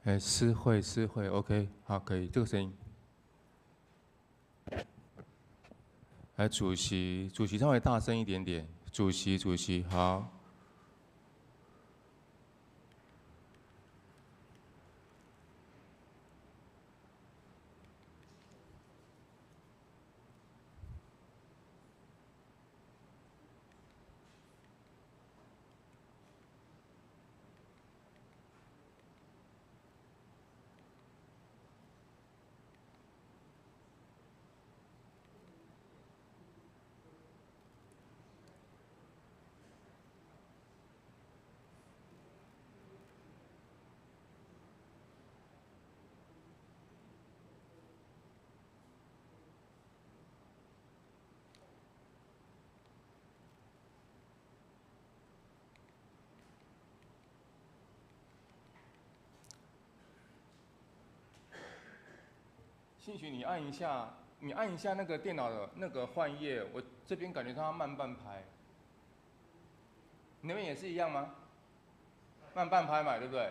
哎，诗会，OK，好，可以，这个声音。来，主席稍微大声一点点。主席，好。兴许你按一下，那个电脑的那个换页，我这边感觉它慢半拍。你那边也是一样吗？慢半拍嘛，对不对？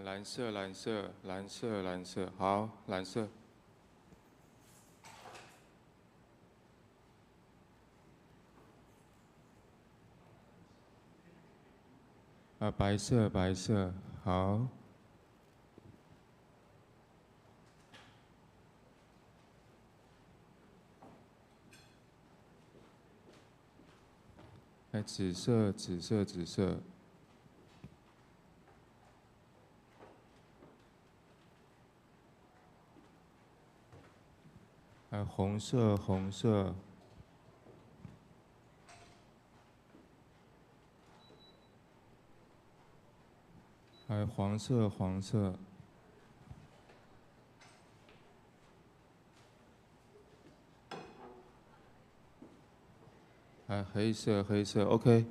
蓝色，蓝色，蓝色，蓝色，好，蓝色。白色，白色，好。紫色，紫色，紫色。红色，红色。黄色，黄色。黑色，黑色 ，OK。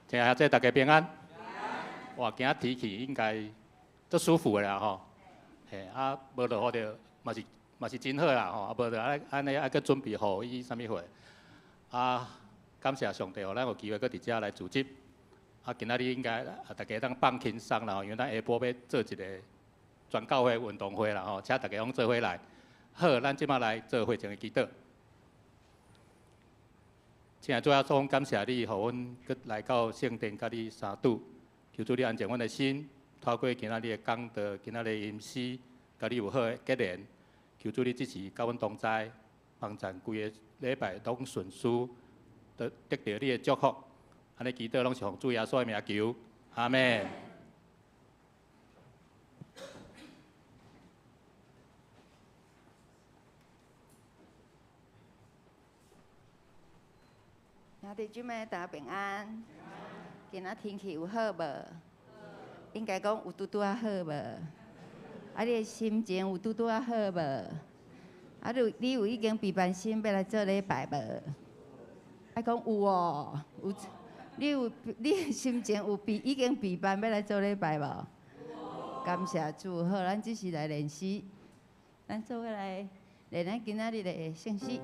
请下这大家平安。哇，今仔天气应该足舒服的啦吼。嘿，无落雨着嘛是真好啦吼，无着安尼搁准备雨衣啥物货。感谢上帝，互咱有机会搁伫遮来组织。今仔日应该大家当放轻松啦，因为咱下晡要做一个全教会运动会啦吼，请大家拢做伙来。好，咱即马来做会前的祈祷。亲爱的主耶稣，感谢你，互阮搁来到圣殿，甲你相拄。求主你安静阮的心，透过今仔日的讲道、今仔日的吟诗，甲你有好的结连。求主你支持，甲阮同在，帮助规个礼拜拢顺遂，得到你的祝福。安尼祈祷拢是奉主耶稣的名求，阿门。兄弟姊妹，大家平安。今仔天气有好无？应该讲有拄拄啊好无？你的心情有拄拄啊好无？你有已经备办心要来做礼拜无？讲有哦，有。你的心情有已经备办要来做礼拜无？感谢主，好，咱只是来练习，咱做伙来练咱今仔日的信息。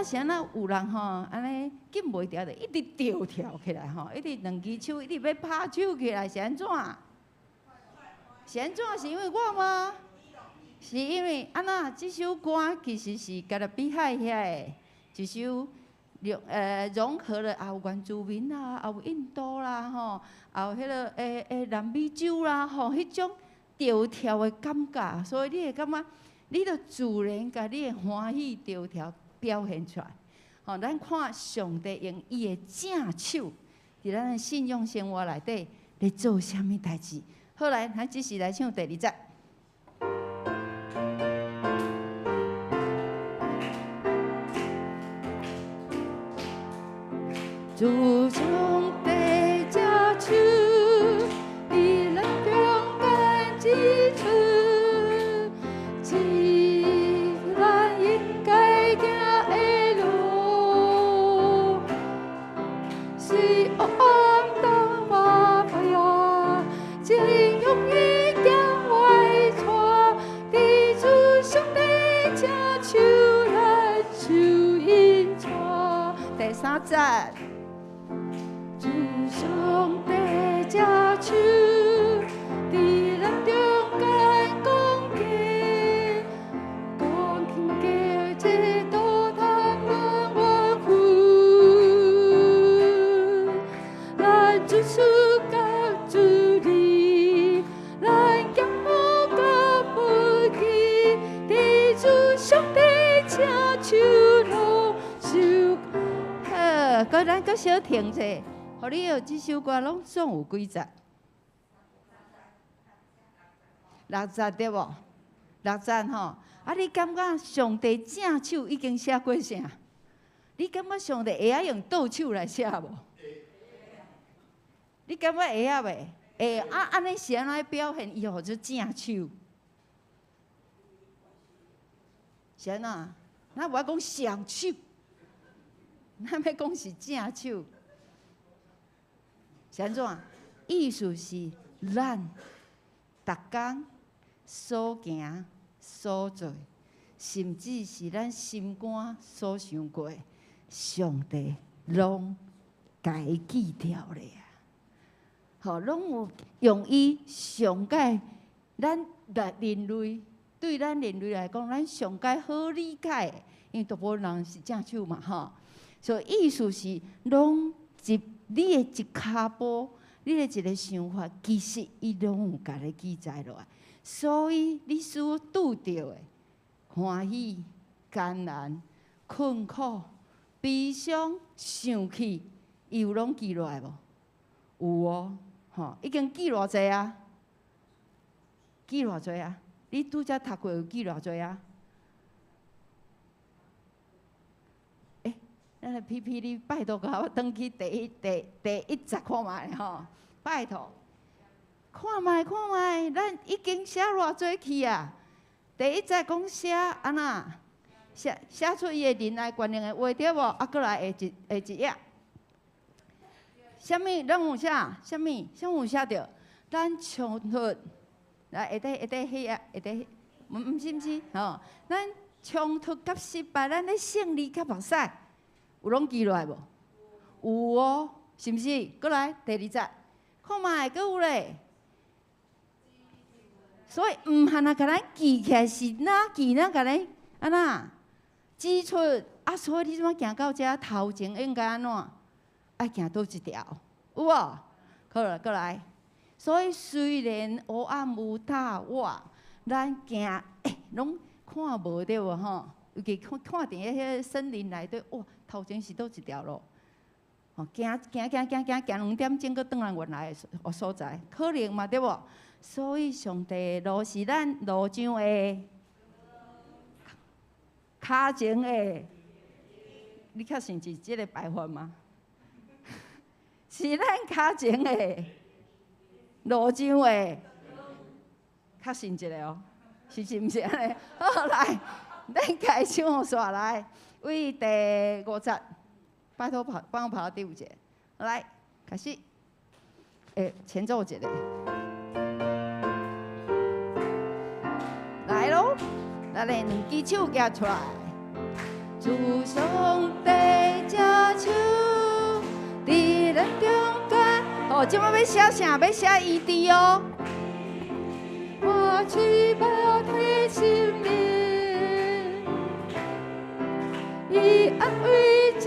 是安那有人吼，安尼紧袂调的，一直跳起来吼，一直两只手一直要拍手起来，是安怎？是安怎？是因为我吗？是因为安那这首歌其实是加勒比海遐的一首融合了也有原住民啦，也有印度啦吼，也有迄个南美洲啦吼，迄种跳的感觉，所以你会感觉，你着自然甲你的欢喜跳。表现出来，吼！咱看上帝用伊的正手，伫咱的信仰生活内底咧做啥物代志。好来，咱只是来唱第2节。主上帝正手，伫咱中间指出。3节，主上帝正手，伫咱中间讲起，讲起这道他们万苦，咱主属甲主你，咱仰慕甲不记，伫主上帝正手拢受。咱搁小停者，互你有即首歌拢总有几节？6节对无？6节吼，你感觉上帝正手已经写过啥？你感觉上帝会晓用倒手来写无？你感觉会晓袂？会安尼是安怎表现伊互做正手？是安怎？咱无讲上手。咱要讲是正手，是安怎？意思是咱逐工所行所做，甚至是咱心肝所想过，上帝拢家记掉咧啊！吼，拢有用伊上界咱人类对咱人类来讲，咱上界好理解的，因为大部分人是正手嘛，吼。所以意思是，拢你的一骹步你的一个想法，其实伊拢有甲你记载落来。所以你所拄着的欢喜、艰难、困苦、悲伤、生气，伊有拢记落来无？有哦，吼，已经记偌济啊？记偌济啊？你拄则读过有记偌济啊？咱来批批你，拜托甲我转去第一集看卖吼，拜托。看卖，咱已经写偌济去啊！第一再讲写安那，写出伊的仁爱观念的话对无？啊，过来下一页。啥物？咱有写？啥物有写着？咱冲突来下底迄页，下底毋是吼？咱冲突甲失败，咱咧胜利甲目屎，有拢记落来无？有哦，是毋是？过来第二节，看卖，阁有咧。所以毋限啊，甲咱记起来是哪记哪甲咱安那指出啊。所以你怎么行到遮头前应该安怎？爱行倒一条，有无？过来。所以虽然黑暗有大我，咱行拢看无对无吼？尤其看伫迄个森林内底，哇，头前是倒一条路？吼，行2点钟，搁转来原来的所在，可能嘛对无？所以上帝路是咱路上的，脚前的，你确信是即个白话吗？是咱脚前的，路上的，确信一个哦，是毋是安尼？好来，咱开唱煞来，为第5节，拜托帮我跑到第5节，来开始，前奏一个。来咯，咱来2支手举出来。主上帝只手伫咱中间。哦，即摆要写啥？要写ED哦。我去报替心灵，伊安慰真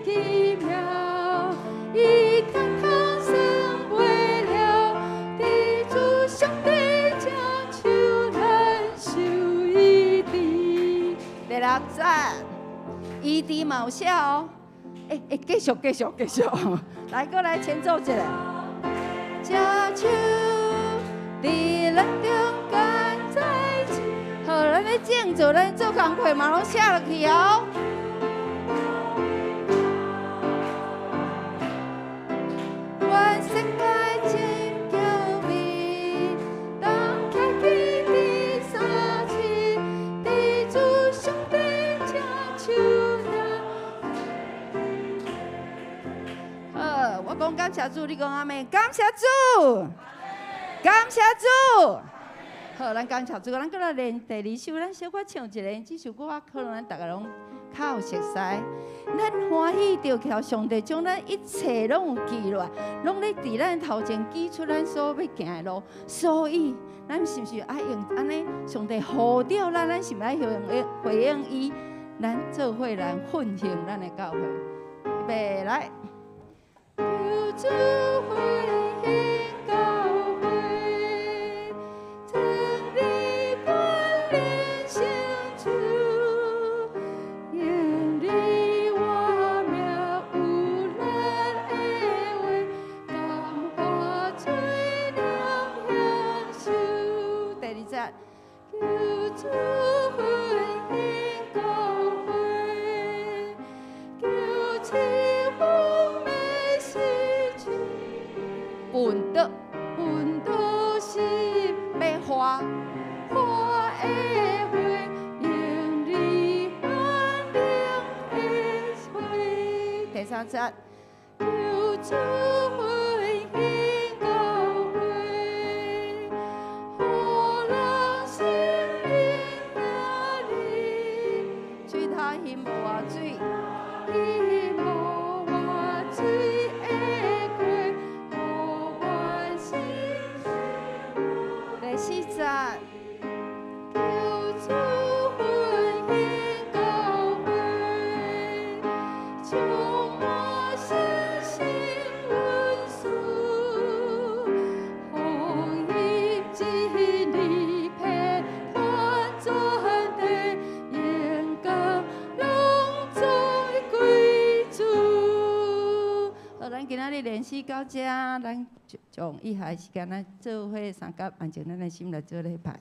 奇妙，伊天堂生为了，地主上帝将手难受ED。第6节，ED 嘛有写哦。继续，来，搁来前奏一下。只手伫咱中间在一起，好，咱咧正做，咱做工课嘛拢写落去哦。愿世界真叫美，当开启第3次，地主上帝将手拿。好，我讲感谢主，你讲阿妹，感谢主。感谢主，好，咱感谢主，咱搁来练第2首，咱小可唱一个，这首歌可能咱大家拢较有熟悉。咱欢喜着靠上帝将咱一切拢有记落来，拢咧伫咱头前记出咱所要行的路。所以，咱是不是爱用安尼？上帝呼召咱是毋爱回应伊？咱做伙来奋兴咱的教会，预备来。求主回应教会。本都是要花的花，用你花灵的花。第3节，求主回应教会，互人心灵的力，水塔现无偌水，伊无偌水。4节，求主回应教会，充满信心温顺，日联系到遮，咱将以下时间咱做伙三甲安静咱的心来做礼拜。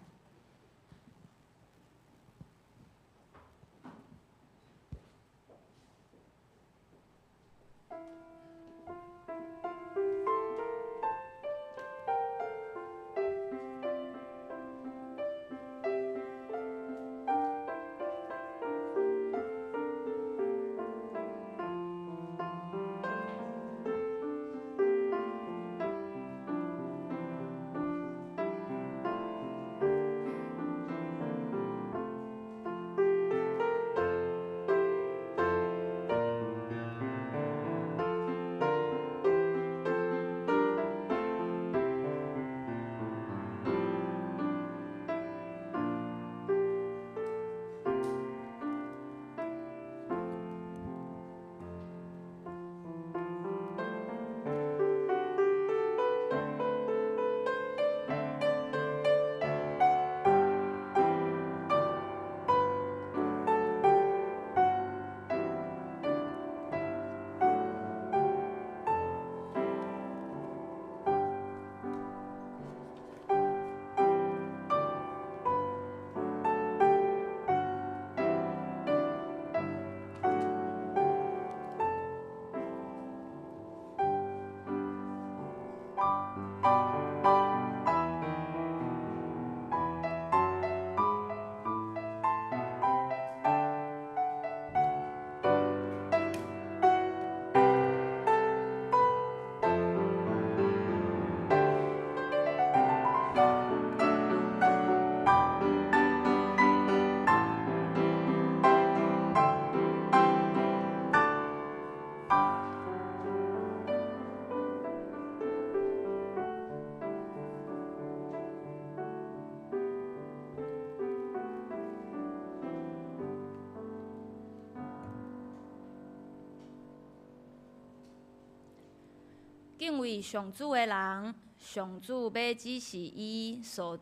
敬畏上主的人，上主要指示伊所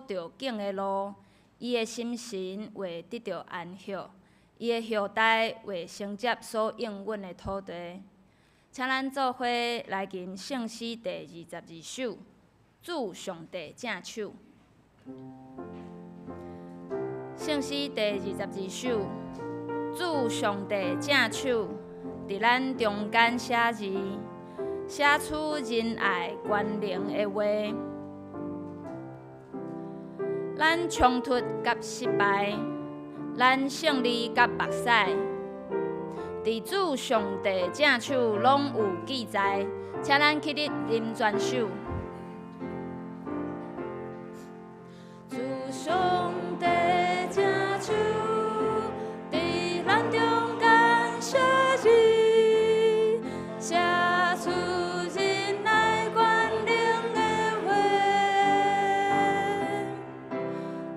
着行的路，伊的心神会得到安息，伊的后代会承接所应允的土地。请咱做伙来吟圣诗第22首，主上帝正手。圣诗第22首，主上帝正手，伫咱中间写字。写出仁爱关灵的话，咱冲突甲失败，咱胜利甲目屎，伫主上帝正手拢有记载，请咱起立吟全首。主上帝正手，伫咱中间写字。写出仁爱关灵的话，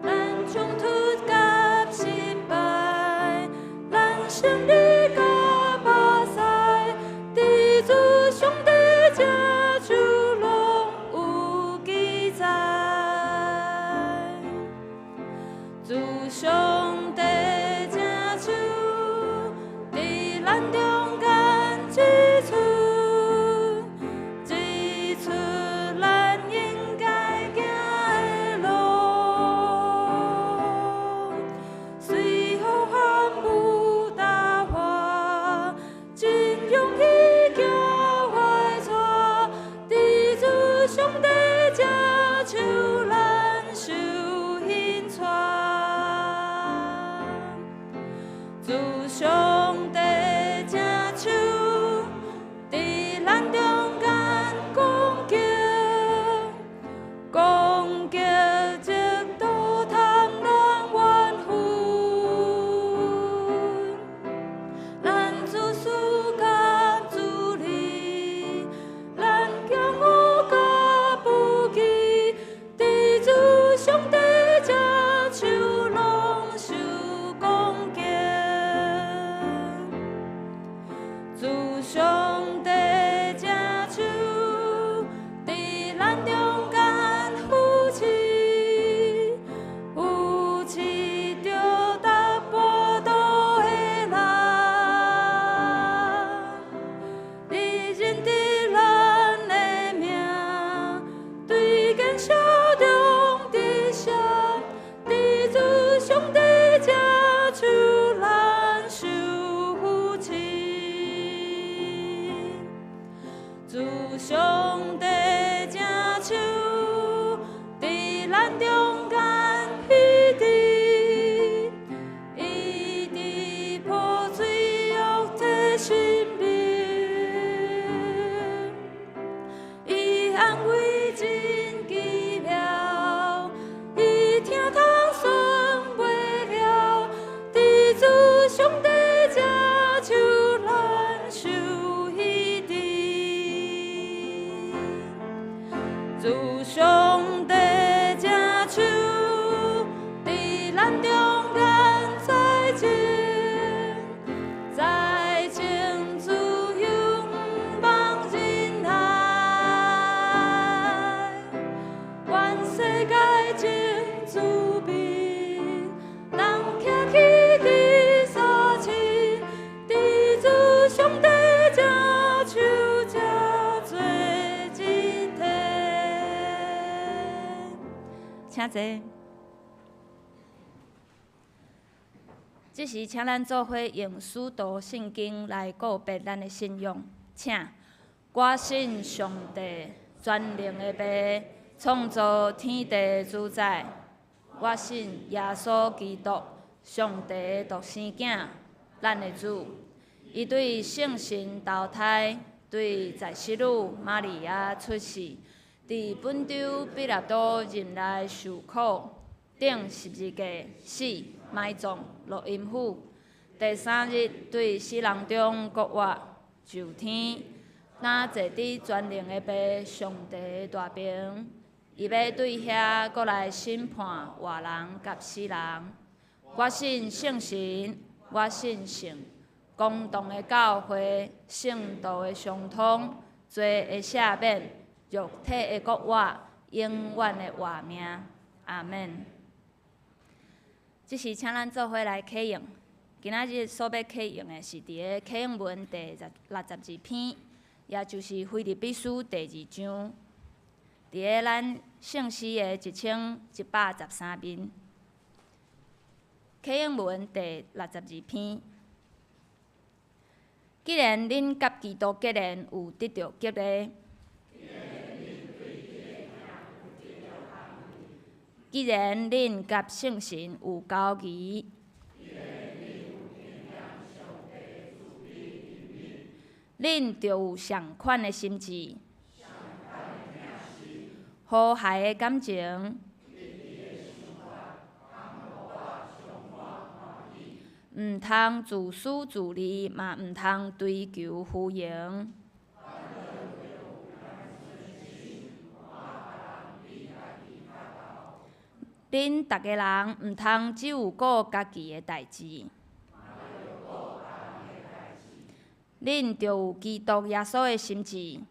咱冲突甲失败，咱胜利甲目屎，伫主上帝正手拢上帝正手伫咱中间彼直，伊伫破水浴替生命，伊安慰真奇妙，伊听通算袂了，伫主上帝正手咱受彼直。主上帝正手伫咱中间在前，在前自由望人海，愿世界真自平，人徛起伫相亲，伫主上帝正手正做一体。请坐。这时，请咱做伙用使徒圣经来告别咱的信仰。请，我信上帝全能的爸，创造天地主宰。我信耶稣基督，上帝的独生囝，咱的主。伊对圣神投胎，对在世女玛利亚出世，伫本州彼拉多任内受苦，顶十字架死，埋葬，落阴府。第三日对死人中国活，就天，那坐伫全能的爸上帝的大屏，伊要对遐搁来审判活人甲死人。我信圣神，我信圣，公道的教会，圣道的相通，罪的赦免，肉体的国活，永远的活命。阿门。这是请咱做伙来启用。今仔日所要启用的是伫个启用文第62篇，也就是《腓立比书》第2章，伫个咱圣诗的1113面。启用文第62篇。既然恁甲基督结连有得到激励，既然恁甲圣神有交谊，恁就有相款的心志，和谐的感情，毋通自私自利，嘛毋通追求虚荣。恁逐个人毋通只有顾家己的代志，恁就有基督耶稣的心志。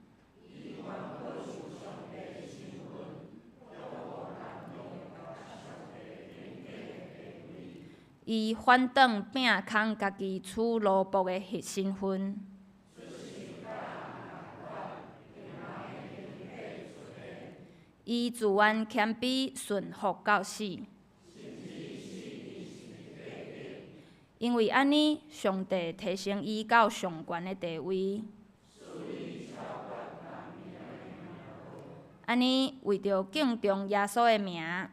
伊反倒摒空家己处奴仆的身份，伊自愿谦卑顺服到死，因为安尼，上帝提升伊到上悬的地位。安尼，为着敬重耶稣的名，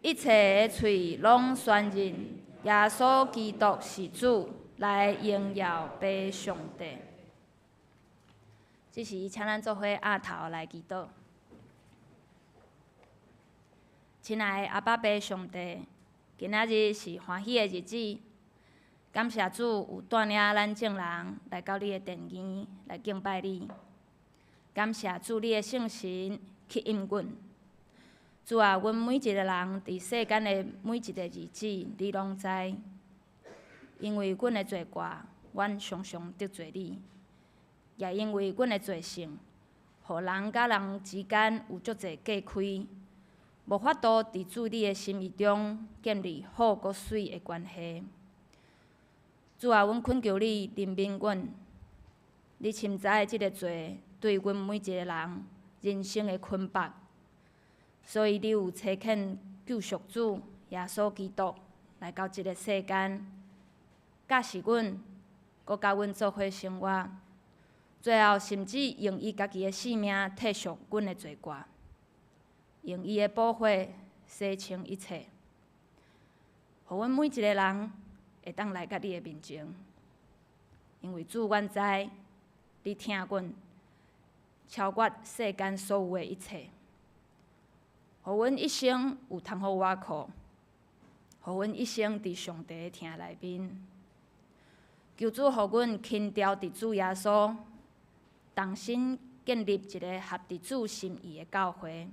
一切的喙拢宣认耶稣基督是主，来荣耀爸上帝。这时，请咱做伙压头来祈祷。亲爱的阿爸爸上帝，今仔日是欢喜的日子，感谢主有带领咱众人来到你的殿前来敬拜你。感谢主你的圣神去引阮。主啊，阮每一个人伫世间的每一个日子，你拢知。因为阮的罪过，阮常常得罪你；也因为阮的罪性，互人甲人之间有足侪隔开，无法度伫主你的心意中建立好搁水的关系。主啊，阮恳求你怜悯阮，你深知即个罪对阮每一个人人生的捆绑。所以，你有差遣救赎主耶稣基督来到即个世间，甲是阮，搁甲阮做伙生活，最后甚至用伊家己的性命替赎阮的罪过，用伊的宝血洗清一切，互阮每一个人会当来到你的面前，因为主，阮知你听阮，超越世间所有的一切，互阮一生有通好我靠，互阮一生伫上帝的听内面。求主，互阮轻调伫主耶稣，同心建立一个合伫主心意的教会。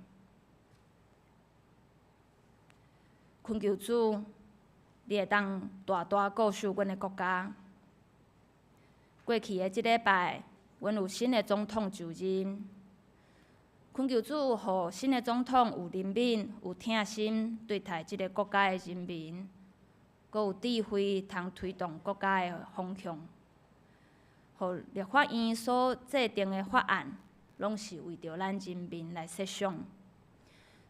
恳求主，你会当大大顾守阮的国家。过去的即礼拜，阮有新的总统就任，恳求主，互新的总统有怜悯、有疼心对待即个国家的人民，阁有智慧，通推动国家的方向。互立法院所制定的法案，拢是为着咱人民来设想。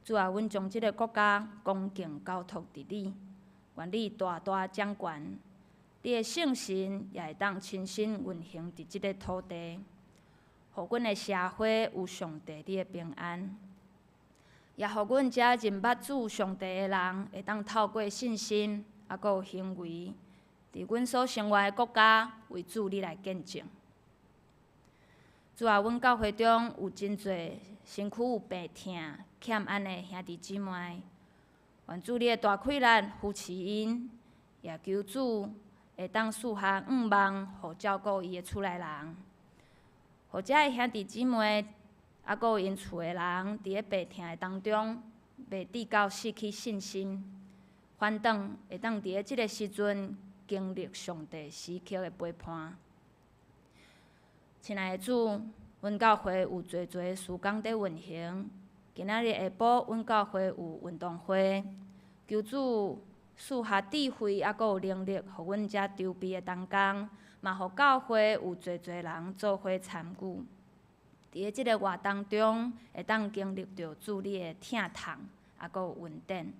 主啊，阮将即个国家恭敬交托伫你，愿你大大掌权，你的圣神也会当亲身运行伫即个土地，互阮的社会有上帝你的平安，也互阮遮认捌主上帝的人会当透过信心，阁有行为，伫阮所生活的国家为主你来见证。主啊，阮教会中有真侪身躯有病痛、欠安的兄弟姊妹，愿主你的大气力扶持因，也求主会当赐下五望，互照顾伊的厝内人，互遮的兄弟姊妹，阁有因厝的人，伫咧病痛的当中，袂致到失去信心，反倒会当伫咧即个时阵经历上帝时刻的陪伴。亲爱的主，阮教会有侪侪事工在运行。今仔日下晡，阮教会有运动会，求主赐下智慧，阁有能力，互阮遮筹备的同工，嘛互教会有侪侪人做伙参与。伫咧即个活动中，会当经历着主你的疼痛，阁有稳定。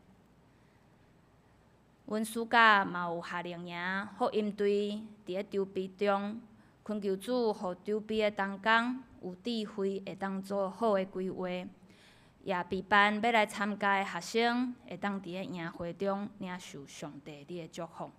阮暑假嘛有夏令营福音队伫咧筹备中。恳求主，互筹备的同工有智慧，会当做好的规划，也备办要来参加的学生，会当伫咧营会中领受上帝你的祝福。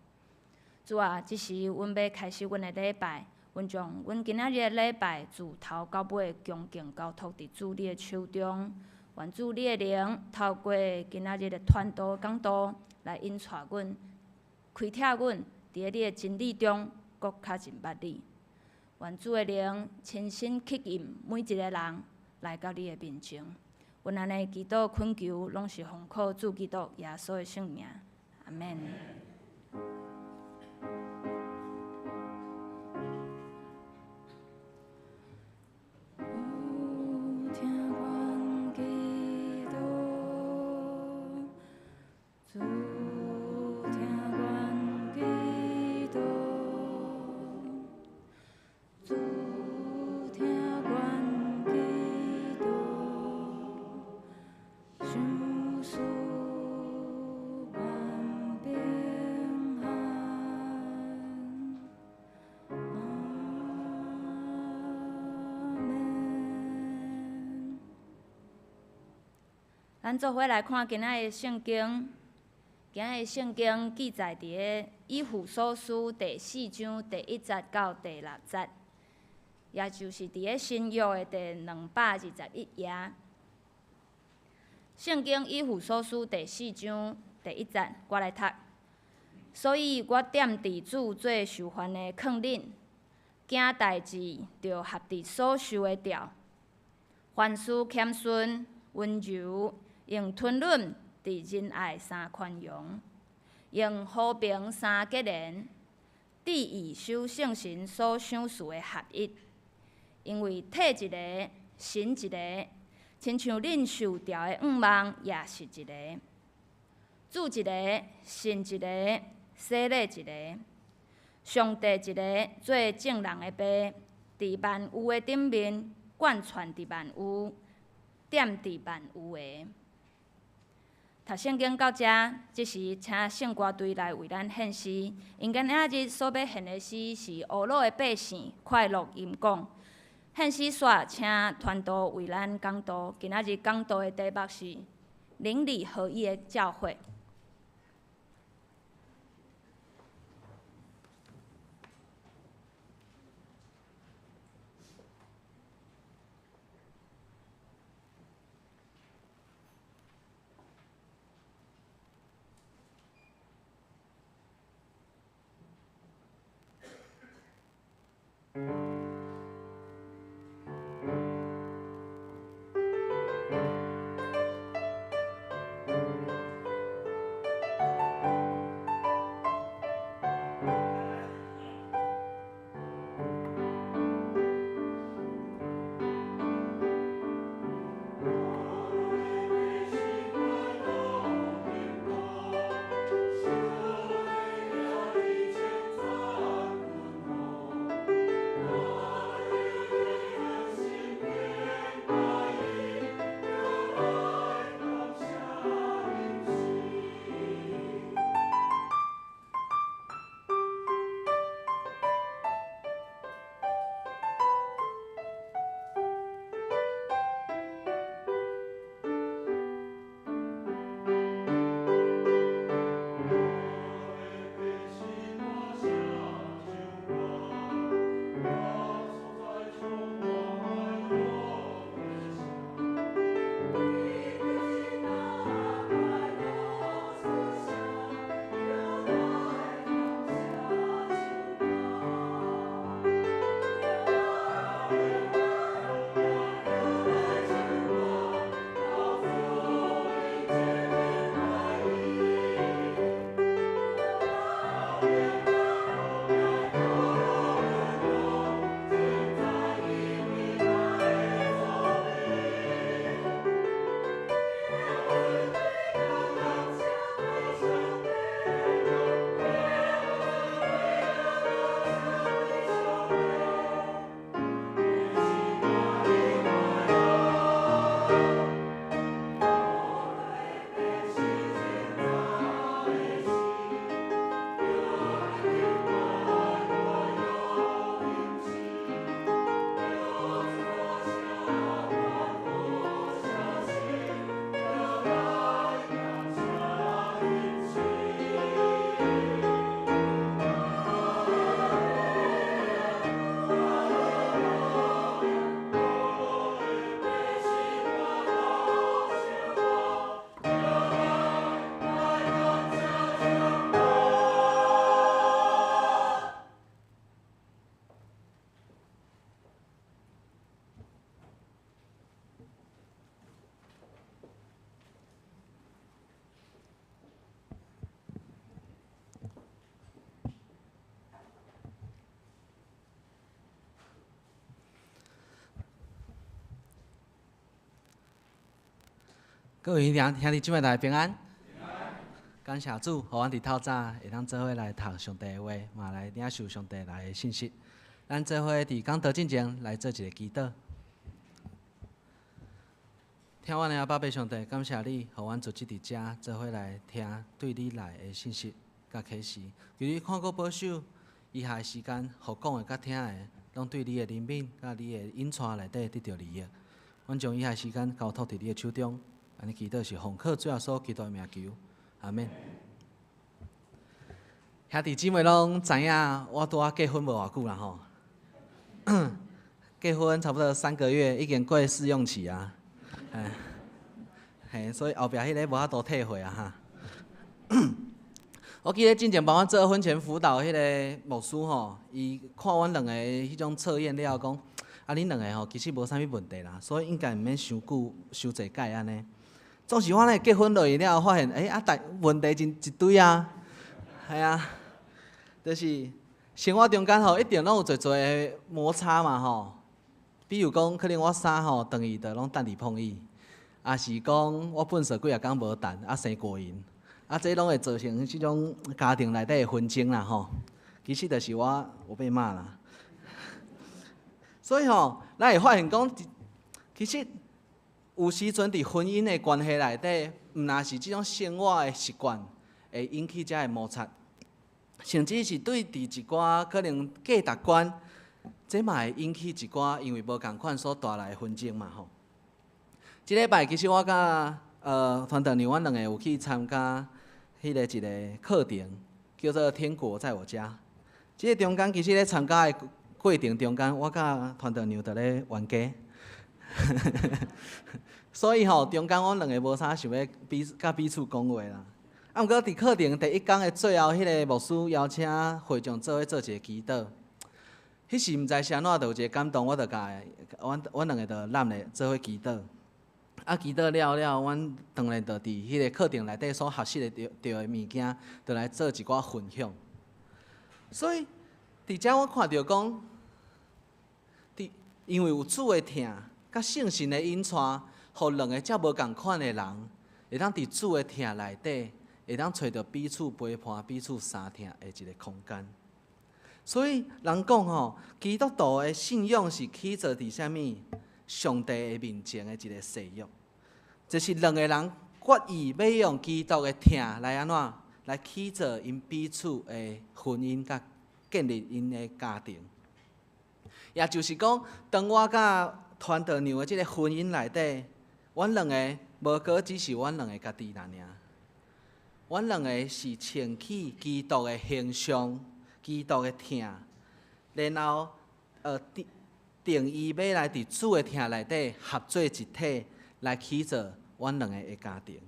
主啊，即时阮要开始阮的礼拜，阮将阮今仔日的礼拜自头到尾恭敬交托伫主你的手中。愿主你的灵透过今仔日的传道讲道来引带阮，开拓阮伫咧你的真理中，搁较认捌你。愿主的灵亲身吸引每一个人来到你的面前。阮安尼祈祷恳求，拢是奉靠主基督耶稣的圣名，阿免。咱做伙来看今仔日圣经。今仔日圣经记载伫咧以弗所书第4章第1节到第6节，也就是伫咧新约的第221页。圣经以弗所书第4章第1节，我来读。所以我踮伫主做受烦的劝恁，惊代志着合伫所受的调，凡事谦逊、温柔。用吞忍伫仁爱三宽容，用和平三结连，旨意守圣神所赏赐的合一。因为体一个，神一个，亲像恁受调的五望也是一个。主一个，神一个，洗礼一个，上帝一个，做众人的爸，伫万有的顶面，贯穿伫万有，点伫万有的。读圣经到遮，即时请圣歌队来为咱献诗。因今仔日所要献的诗是乌鲁的百姓快乐吟讲。献诗煞，请传道为咱讲道。今仔日讲道的题目是邻里合一的教会。各位兄弟姊妹大家平安。感谢主，互阮伫透早会当做伙来读上帝的话，嘛来领受上帝来的信息。咱做伙伫讲道之前来做一个祈祷。听阮的阿爸爸上帝，感谢你，互阮做即伫遮做伙来听对你来的信息甲启示。求你看顾保守以下的时间，互讲的甲听的，拢对你的灵敏甲你的引带内底得到利益。阮将以下时间交托伫你的手中。安尼祈祷是奉靠主耶稣基督的名求，阿免。兄弟姊妹拢知影，我拄仔结婚无偌久啦吼，结婚差不多3个月，已经过试用期啊，嘿，所以后壁迄个无法度退回啊哈。我记得之前帮我做婚前辅导迄个牧师吼，伊看阮两个迄种测验了后讲，啊恁两个吼其实无啥物问题啦，所以应该毋免伤久、伤济届安尼。总是我咧结婚落去了后，发现问题真一堆啊，系啊，就是生活中间吼一定拢有侪侪摩擦嘛吼。比如讲，可能我衫吼断去就拢等你碰伊，啊是讲我本色几啊工无等，啊生过因，啊这拢会造成即种家庭内底的纷争啦吼。其实就是我被骂啦，所以吼，咱会发现讲，其实有时阵伫婚姻的关系内底，毋若是即种生活的习惯会引起遮的摩擦，甚至是对伫一寡可能价值观，这嘛会引起一寡因为无共款所带来的纷争嘛吼。即礼拜其实我甲团长阮两个有去参加迄个一个课程，叫做《天国在我家》。即个中间其实咧参加的过程中间，我甲团长娘伫咧冤家。所以吼，中间阮两个无啥想要甲彼此讲话啦。啊，毋过伫课程第一天的最后，迄个牧师邀请会众做伙做一个祈祷。迄时毋知是安怎，就有一个感动，我就甲阮两个就揽咧做伙祈祷。啊，祈祷了，阮当然就伫迄个课程内底所学习的着的物件，就来做一寡分享。所以伫遮我看到讲，因为有主的疼，甲圣神的引带，互两个遮无共款的人，会当伫主的疼内底，会当找到彼此陪伴、彼此相疼的一个空间。所以人讲吼，基督徒的信仰是起造伫啥物？上帝的面前的一个誓约，就是两个人决意要用基督的疼来安怎来起造因彼此的婚姻，甲建立因的家庭。也就是讲，当我甲团长娘的即个婚姻内底，阮两个无过只是阮两个家己尔，阮两个是穿起基督的形象、基督的疼，然后定义要来伫主的疼内底合做一体，来起造阮两个的家庭。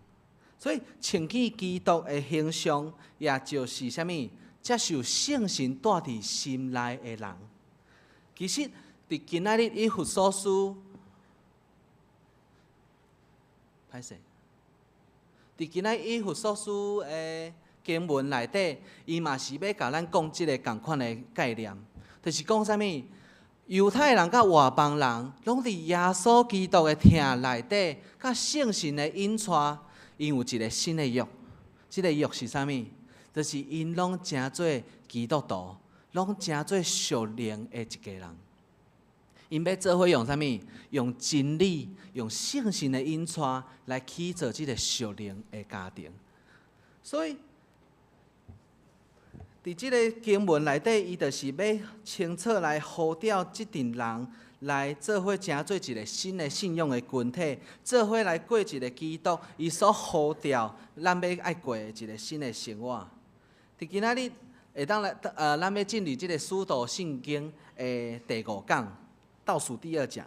所以穿起基督的形象，也就是啥物？接受圣神带伫心内的人。其实，伫今仔日以弗所书，歹势，伫今仔日以弗所书的经文内底，伊嘛是要甲咱讲即个共款的概念，就是讲啥物？犹太人甲外邦人，拢伫耶稣基督的疼内底，甲圣神的引带，因有一个新的约。即个约是啥物？就是因拢诚做基督徒，拢诚做属灵的一家人。因要做伙用啥物？用真理，用圣神的引带来起造即个属灵的家庭。所以，伫即个经文内底，伊就是要清楚来呼召即群人来做伙，成做一个新的信仰的群体，做伙来过一个基督伊所呼召咱要爱过的一个新的生活。伫今仔日会当来咱要进入即个使徒圣经的第5讲，倒数第2讲，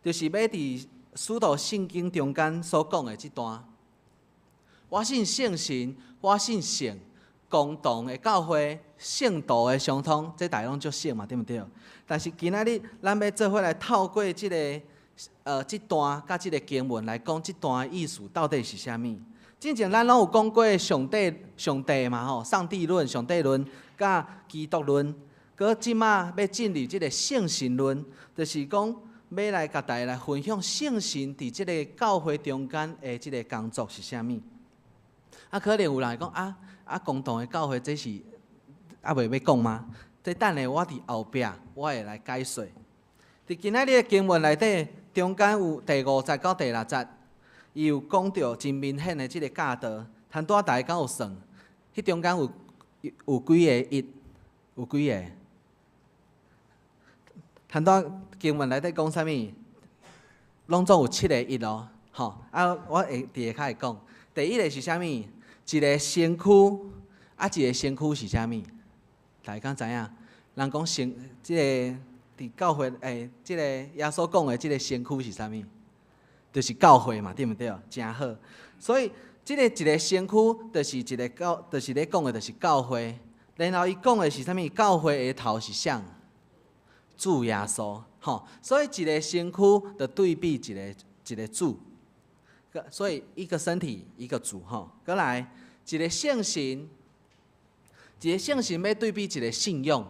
就是要伫使徒圣经中间所讲的即段。我信圣神，我信圣。共同的教会，圣道的相通，这大家拢足熟嘛，对不对？但是今仔日咱要做伙来透过即这段甲即个经文来讲，这段的意思到底是啥物？之前咱拢有讲过上帝嘛吼，上帝论、上帝论甲基督论，搁即马要进入即个圣神论，就是讲要来甲大家来分享圣神伫即个教会中间的即个工作是啥物？啊，可能有人会讲共同的教会，这是袂要讲吗？这等下我伫后壁我会来解说。伫今仔日的经文内底，中间有第5节到第6节，伊有讲到真明显的即个教导。摊多大家敢有算？迄中间有几个一？有几个？摊多经文内底讲啥物？拢总有7个一咯。吼，我会伫下骹会讲。第1个是啥物？一个身躯，一个身躯是啥物？大家敢知影？人讲即个伫教会即个耶稣讲的即个身躯是啥物？就是教会嘛，对不对？真好。所以即个一个身躯，就是就是咧讲的，就是教会。然后伊讲的是啥物？教会的头是啥？主耶稣。吼，所以一个身躯就对比一个主。所以一个身体，一个主吼。过来，一个圣神，要对比一个信仰。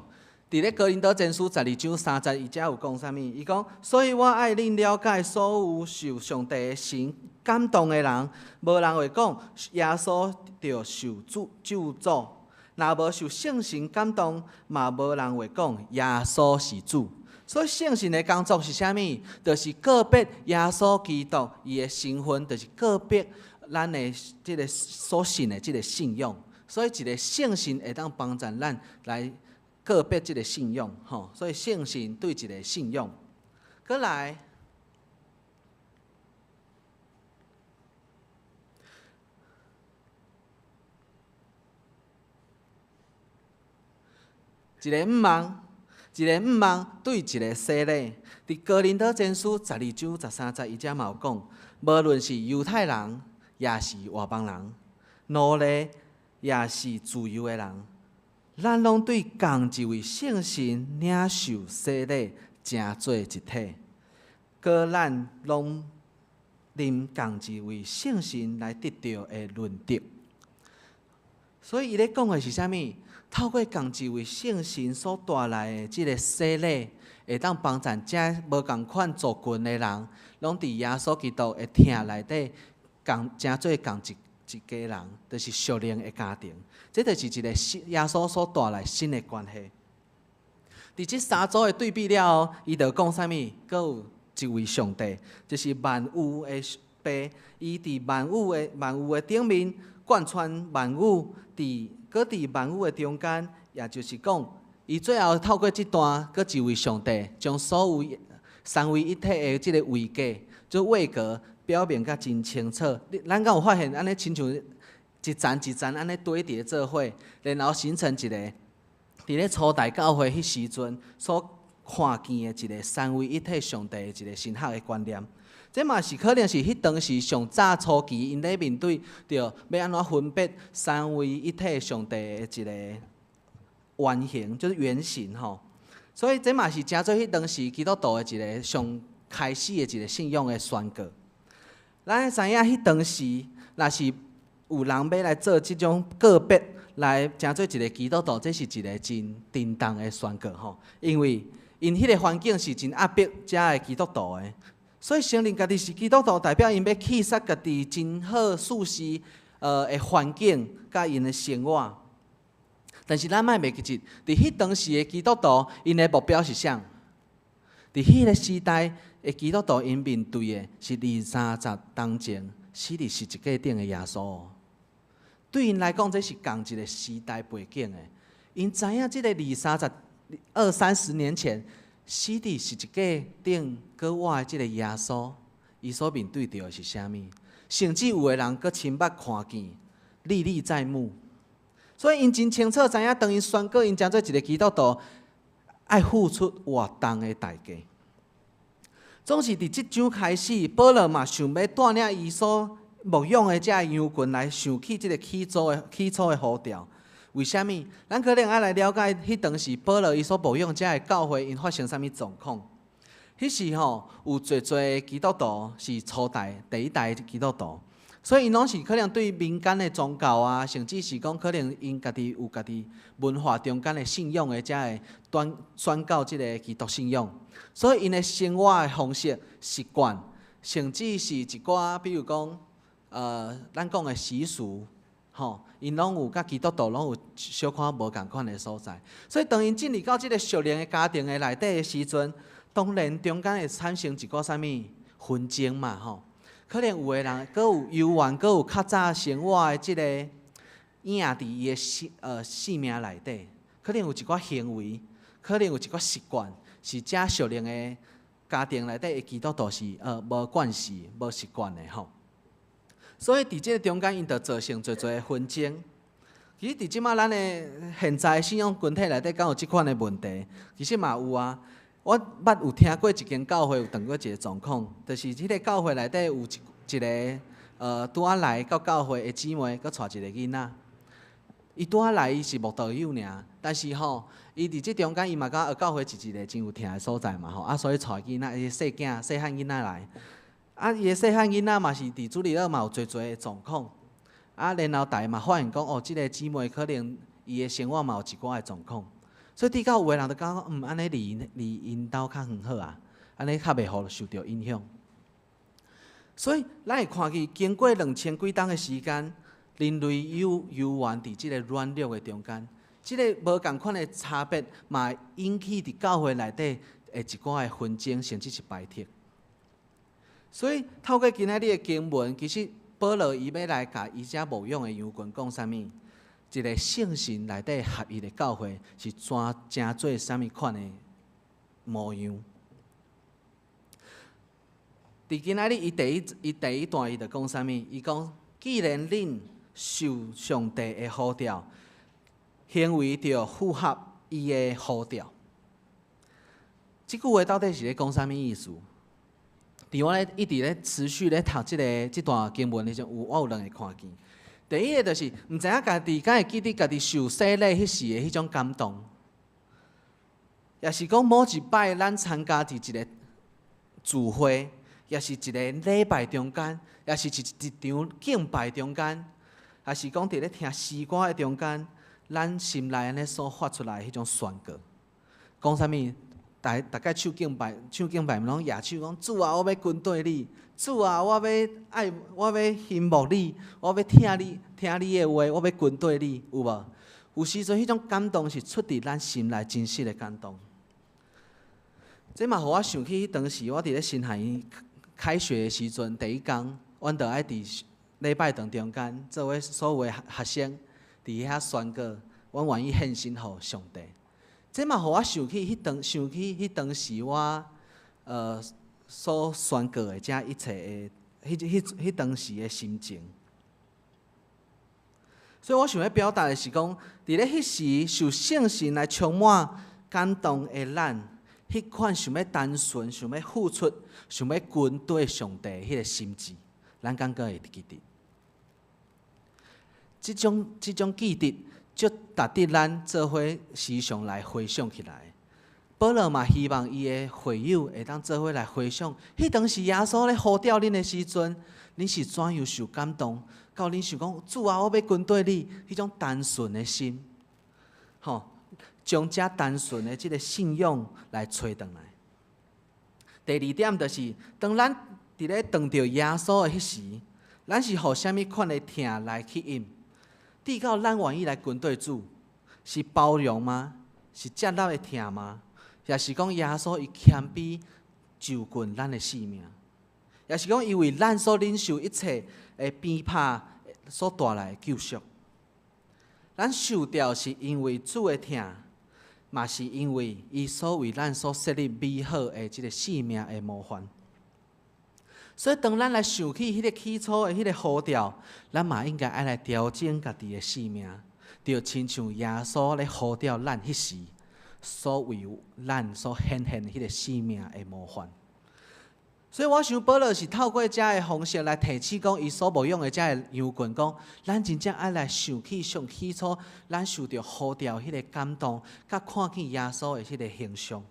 伫咧哥林多前书12章30，伊遮有讲啥物？伊讲，所以我爱恁了解所有受上帝的神感动的人，无人会讲耶稣着受救主；若无受圣神感动，嘛无人会讲耶稣是主。所以圣神的工作是啥物？就是告别耶稣基督伊的身份，就是告别咱的即个所信的即个信仰。所以一个圣神会当帮助咱来告别即个信仰，吼。所以圣神对一个信仰，过来。一个毋望对一个洗礼。伫哥林多前书12章13节，伊遮嘛有讲，无论是犹太人，也是外邦人，奴隶也是自由的人，咱拢对共一位圣神领受洗礼，成做一体。搁咱拢啉共一位圣神来得到的论德。所以伊咧讲的是啥物？透过共一位圣神所带来的即个洗礼，会当帮助遮无共款族群的人，拢伫耶稣基督的疼内底，成做共一家人，就是属灵的家庭。这就是一个耶稣所带来新的关系。伫即三组的对比了后，伊就讲啥物？阁有一位上帝，就是万有的爸，伊伫万有的顶面贯穿万有，搁伫万有的中间，也就是讲，伊最后透过这段，搁一位上帝将所有三位一体的即个位格，就位格表明甲真清楚。咱敢有发现安尼，亲像一层一层安尼堆叠做伙，然后形成一个伫咧初代教会迄时阵所看见的一个三位一体上帝的一个神学的观念。这嘛是可能是迄当时上早初期，因咧面对着要安怎分别三位一体上帝的一个原型，就是原型吼。所以这嘛是真做迄当时基督徒的一个上开始的一个信仰的宣告。咱会知影迄当时，若是有人要来做即种告别，来真做一个基督徒，这是一个真震动的宣告吼。因为因迄个环境是真压迫遮的基督徒的。所以承认家己是基督徒，代表因要弃杀家己真好舒适的环境，甲因的生活。但是咱莫袂记住，伫迄当时的基督徒，因的目标是啥？伫迄个时代的基督徒，因面对的是20-30当前死伫十字架顶的耶稣。对因来讲，这是同一个时代背景的。因知影即个20-30年前。死伫十字架顶，搁活的即个耶稣，伊所面对着的是啥物？甚至有的人搁亲目看见，历历在目。所以因真清楚知影，当因宣告因成做一个基督徒，爱付出活动的代价。总是伫即章开始，保罗嘛想要带领伊所牧养的遮羊群来想起即个起初的呼召。为虾米？咱可能爱来了解迄当时保罗伊所牧养遮的教会因发生啥物状况？迄时吼有侪基督徒是初代第一代基督徒，所以因拢是可能对民间的宗教啊，甚至是讲可能因家己有家己文化中间的信仰的遮的宣告即个基督信仰，所以因的生活的方式、习惯，甚至是一寡比如讲咱讲的习俗。吼，因拢有甲基督徒拢有小可无共款的所在，所以当因进入到即个属灵的家庭的内底的时阵，当然中间会产生一个啥物纷争嘛吼。可能有的人阁有幽怨，阁有较早生活的即个影伫伊的性命内底，可能有一寡行为，可能有一寡习惯，是遮属灵的家庭内底的基督徒是无惯势、无习惯的吼。所以伫即个中间，因就造成侪的纷争。其实伫即马咱的现在信仰群体内底，敢有即款的问题？其实嘛有啊。我捌有听过一间教会有遇过一个状况，就是即个教会内底有一个拄仔来到教会的姊妹，佮带一个囡仔。伊拄仔来，伊是慕道友尔，但是吼，伊伫即中间，伊嘛甲教会是一个真有疼的所在嘛吼。所以带囡仔，伊细汉囡仔来。伊个细汉囡仔嘛是伫主里了嘛有侪的状况，然后大家嘛发现讲即个姊妹可能伊的生活嘛有一寡的状况，所以伫到有个人就讲安尼离因兜较远好啊，安尼较袂互受到影响。所以咱会看见经过2000几冬的时间，人类游玩伫即个软弱的中间，即个无共款的差别嘛引起伫教会内底一寡的纷争，甚至是排斥。所以透过今仔日的经文，其实保罗伊要来甲伊遮牧养的羊群讲啥物？一个圣神内底合一的教会是真做啥物款的模样？伫今仔日伊第一段伊就讲啥物？伊讲，既然恁受上帝的呼召，行为着符合伊的呼召。即句话到底是咧讲啥物意思？伫我咧一直咧持续咧读即段经文的时候，我有两个看见。第一个就是，毋知影家己敢会记得家己受洗礼迄时的迄种感动，也是讲某一摆咱参加伫一个聚会，也是一个礼拜中间，也是一场敬拜中间，也是讲伫咧听诗歌的中间，咱心内安尼所发出来迄种宣告，讲啥物？大概唱敬拜，毋拢举手讲主啊，我要跟对你；主啊，我要欣慕你，我要听你的话，我要跟对你，有无？有时阵迄种感动是出自咱心内真实的感动。这嘛，互我想起当时我伫咧新海开学的时阵，第一天，阮着爱伫礼拜堂中间，做伙所有的学生伫遐宣告，阮愿意献身互上帝。这嘛，互我想起迄当时我所宣告的遮一切的迄当时的心情。所以我想要表达的是讲，伫咧迄时受圣神来充满感动的咱，迄款想要单纯、想要付出、想要跟对上帝迄个心志，咱敢搁会记得。即种记得。就值得咱做伙时常来回想起来。保罗嘛希望伊的会友会当做伙来回想，迄当时耶稣咧呼召恁的时阵，恁是怎样受感动？到恁想讲主啊，我要跟对你，迄种单纯的心，将遮单纯的即个信仰来找回来。第二点就是，当咱伫咧当着耶稣的迄时，咱是互啥物款的疼来吸引？至到咱愿意来跟对主，是包容吗？是接纳的疼吗？也是讲耶稣伊谦卑就近咱的性命，也是讲因为咱所忍受一切的鞭挞所带来的救赎。咱受掉是因为主的疼，嘛是因为伊所为咱所设立美好的即个性命的模范。所以，当咱来想起迄个起初的迄个呼召，咱嘛应该爱来调整家己的性命，就亲像耶稣咧呼召咱迄时，所为咱所显现迄个性命的模范。所以我想保罗是透过遮的方式来提起讲，伊所牧养的遮的羊群，讲咱真正爱来想起上起初咱受到呼召迄个感动，甲看见耶稣的迄个形象。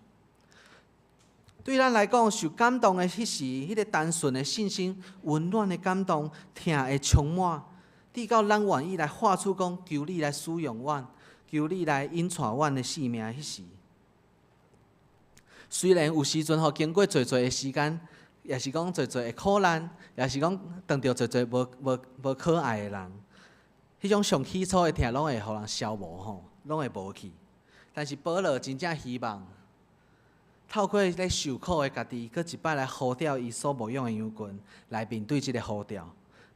对咱来讲，受感动的迄时，迄个单纯的信心、温暖的感动、疼的充满，直到咱愿意来发出讲，求你来使用阮，求你来引带阮的性命迄时。虽然有时阵经过侪的时间，也是讲侪的苦难，也是讲碰到侪无可爱的人，迄种上起初的疼，拢会互人消磨拢会无去。但是保罗真正希望。透过咧受苦的家己，搁一摆来呼召伊所牧养的羊群，来面对即个呼召，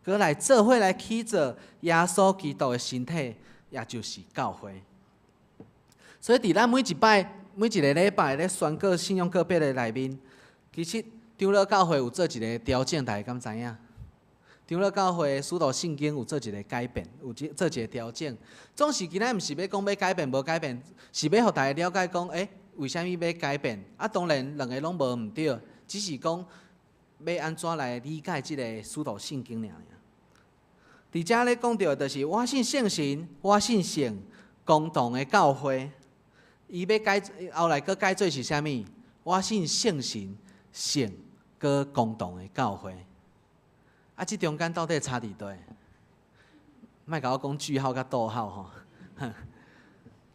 搁来做伙来起造耶稣基督的身体，也就是教会。所以伫咱每一个礼拜咧宣告信仰个别的内面，其实长老教会有做一个调整，大家敢知影？长老教会使徒圣经有做一个改变，有做一个调整。总是今仔毋是要讲要改变无改变，是要互大家了解讲，为虾米要改变？当然两个拢无毋对，只是讲要安怎来理解即个使徒圣经尔。伫遮咧讲到，就是我信圣神，我信圣共同的教会。伊要改后来佫改做是虾米？我信圣神、圣佫共同的教会。即中间到底差伫倒？莫甲我讲句号甲逗号吼。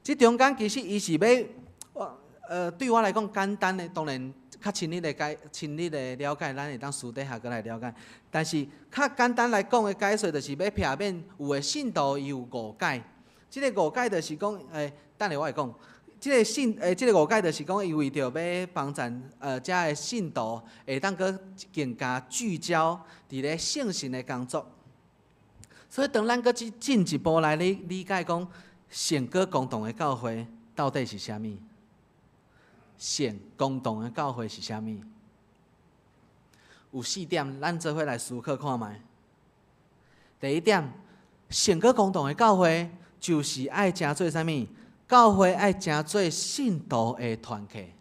即中间其实伊是要，对我来讲简单的，当然较深入的了解，咱会当私底下过来了解。但是较简单来讲的解说，就是要避免有的信徒伊有误解。即个误解就是讲，等下我会讲，即个5戒就是讲，伊为着要帮助遮个信徒会当搁更加聚焦伫咧圣神的工作。所以，当咱搁进一步来理解讲，圣歌共同的教会到底是啥物？圣共同的教会是啥物？有4点，咱做伙来思考看觅。第一点，圣歌共同的教会就是爱诚做啥物？教会爱诚做信徒的团契。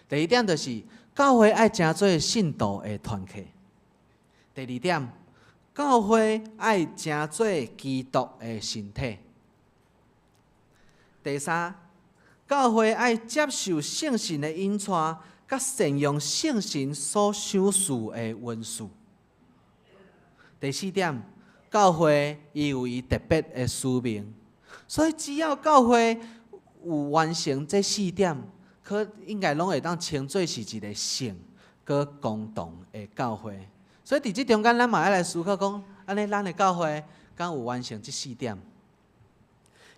第一点就是教会爱诚做信徒的团契。第二点，教会爱诚做基督的身体。第三，教会爱接受圣神的引带，甲善用圣神所赏赐的恩赐。第四点，教会伊有伊特别的使命，所以只要教会有完成这4点，可应该拢会当称作是一个圣佮共同的教会。所以伫即中间，咱嘛要来思考讲，安尼咱的教会敢有完成这4点？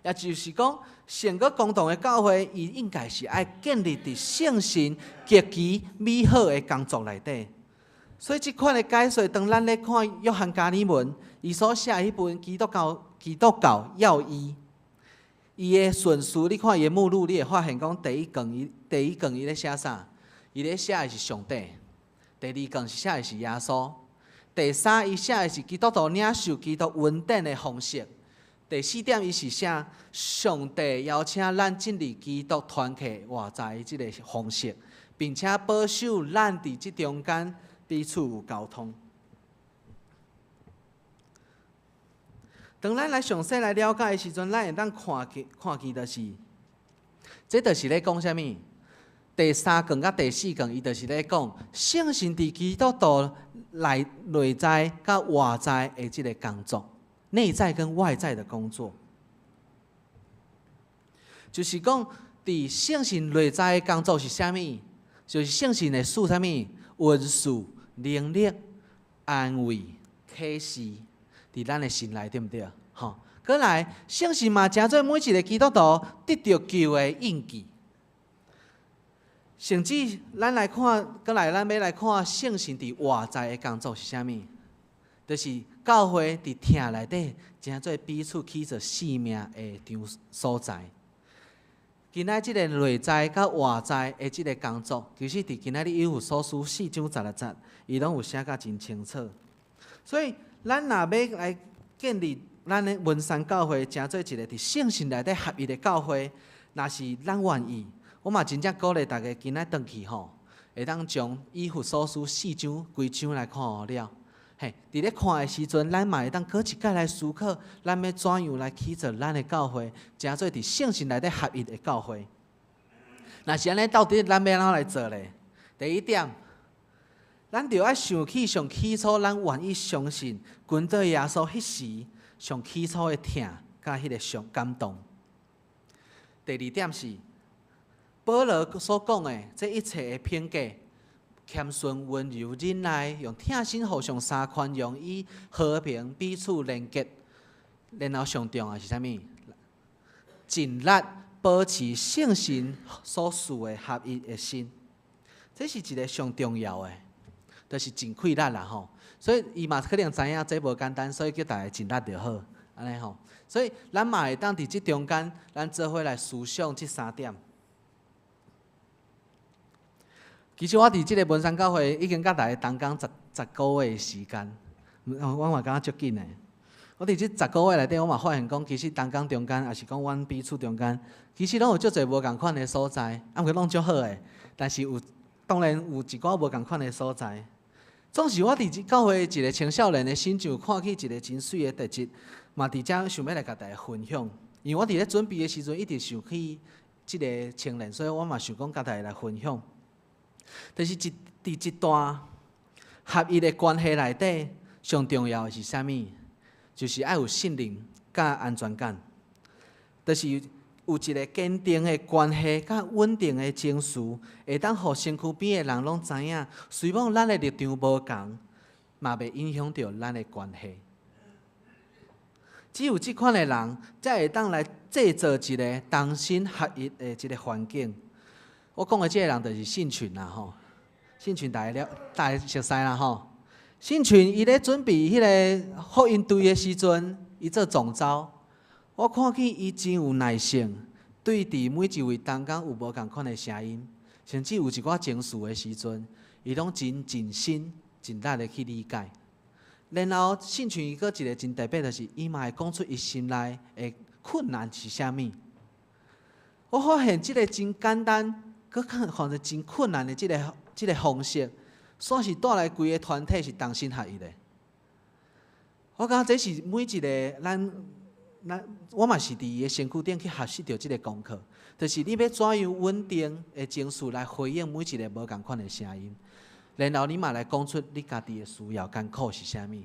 也就是讲，圣佮共同的教会，伊应该是爱建立伫圣神极其美好的工作内底。所以即款的解说，当咱咧看约翰加尔文伊所写迄本基督教要义，伊的顺序，你看伊的目录，你会发现讲，第一卷伊咧写啥？伊咧写的是上帝；第二卷是写的是耶稣；第三，伊写的是基督徒领受基督恩典的方式；第4点，伊是写上帝邀请咱进入基督团契活在即个方式，并且保守咱伫即中间彼此有沟通。当咱来详细来了解的时阵，咱会当看见就是，这就是咧讲啥物？第3卷甲第4卷，伊就是咧讲圣神伫基督徒内在甲外在的即个工作，内在跟外在的工作，就是讲伫圣神内在的工作是啥物？就是圣神会赐啥物？恩赐、能力、安慰、启示。伫咱的心内，对毋对？吼，过来，圣神嘛，诚做每一个基督徒得到救的印记。甚至咱来看，过来咱要来看圣神伫外在的工作是啥物？就是教会伫厅内底，诚做彼此起着生命的场所在。今仔即个内在甲外在的即个工作，其实伫今仔日以弗所书4章16节，伊拢有写甲真清楚。所以，咱若要来建立咱的文山教会，诚做一个伫圣神内底合一的教会，若是咱愿意，我嘛真正鼓励大家今仔回去吼，会当将以弗所书4章规章来看好了。嘿，伫咧看的时阵，咱嘛会当搁一摆来思考，咱要怎样来起造咱的教会，诚做伫圣神内底合一的教会。若是安尼，到底咱要怎来做咧？第一点，咱着爱想起上起初，咱愿意相信跟对耶稣迄时上起初的疼，甲迄个上感动。第二点是，保罗所讲的这一切的品格。谦顺、温柔、忍耐，用疼心互相相宽容，以和平彼此连结。然后上重要是啥物？尽力保持圣神所赐的合一的心，这是一个上重要的，就是尽气力啦吼。所以伊嘛可能知影这无简单，所以叫大家尽力就好，安尼吼。所以咱嘛会当伫即中间，咱做伙来思想即3点。其实我伫即个文山教会已经甲大家同讲10个月的时间，我嘛感觉足紧的。我伫即10个月内底，我嘛发现讲，其实同工中间，也是讲阮彼此中间，其实拢有足侪无共款的所在，啊，毋过拢足好的。但是当然有一寡无共款的所在。总是我伫即教会一个青少年的心上，看起一个真水的特质，嘛伫遮想要来甲大家分享。因为我伫咧准备的时阵，一直想起即个青年，所以我嘛想讲甲大家来分享。就是伫一段合一的关系内底，上重要的是啥物？就是爱有信任甲安全感，就是有一个坚定的关系甲稳定的情绪，会当互身躯边的人拢知影，虽然咱的立场无同，嘛袂影响到咱的关系。只有即款的人，才会当来制造一个同心合一的一个环境。我讲的即个人就是信群啦吼，信群大家熟悉啦吼。信群伊咧准备迄个福音队的时阵，伊做总召，我看见伊真有耐性，对伫每一位同工有无共款的声音，甚至有一寡情绪的时阵，伊拢真尽心尽力的去理解。然后信群伊个一个真特别，就是伊嘛会讲出伊心内的困难是啥物。我发现即个真简单，佮看着真困难的即个方式，煞是带来规个团体是同心合一的。我感觉这是每一个咱我嘛是伫伊的身躯顶去学习到即个功课，就是你要怎样稳定的情绪来回应每一个无共款的声音。然后你嘛来讲出你家己的需要、艰苦是啥物，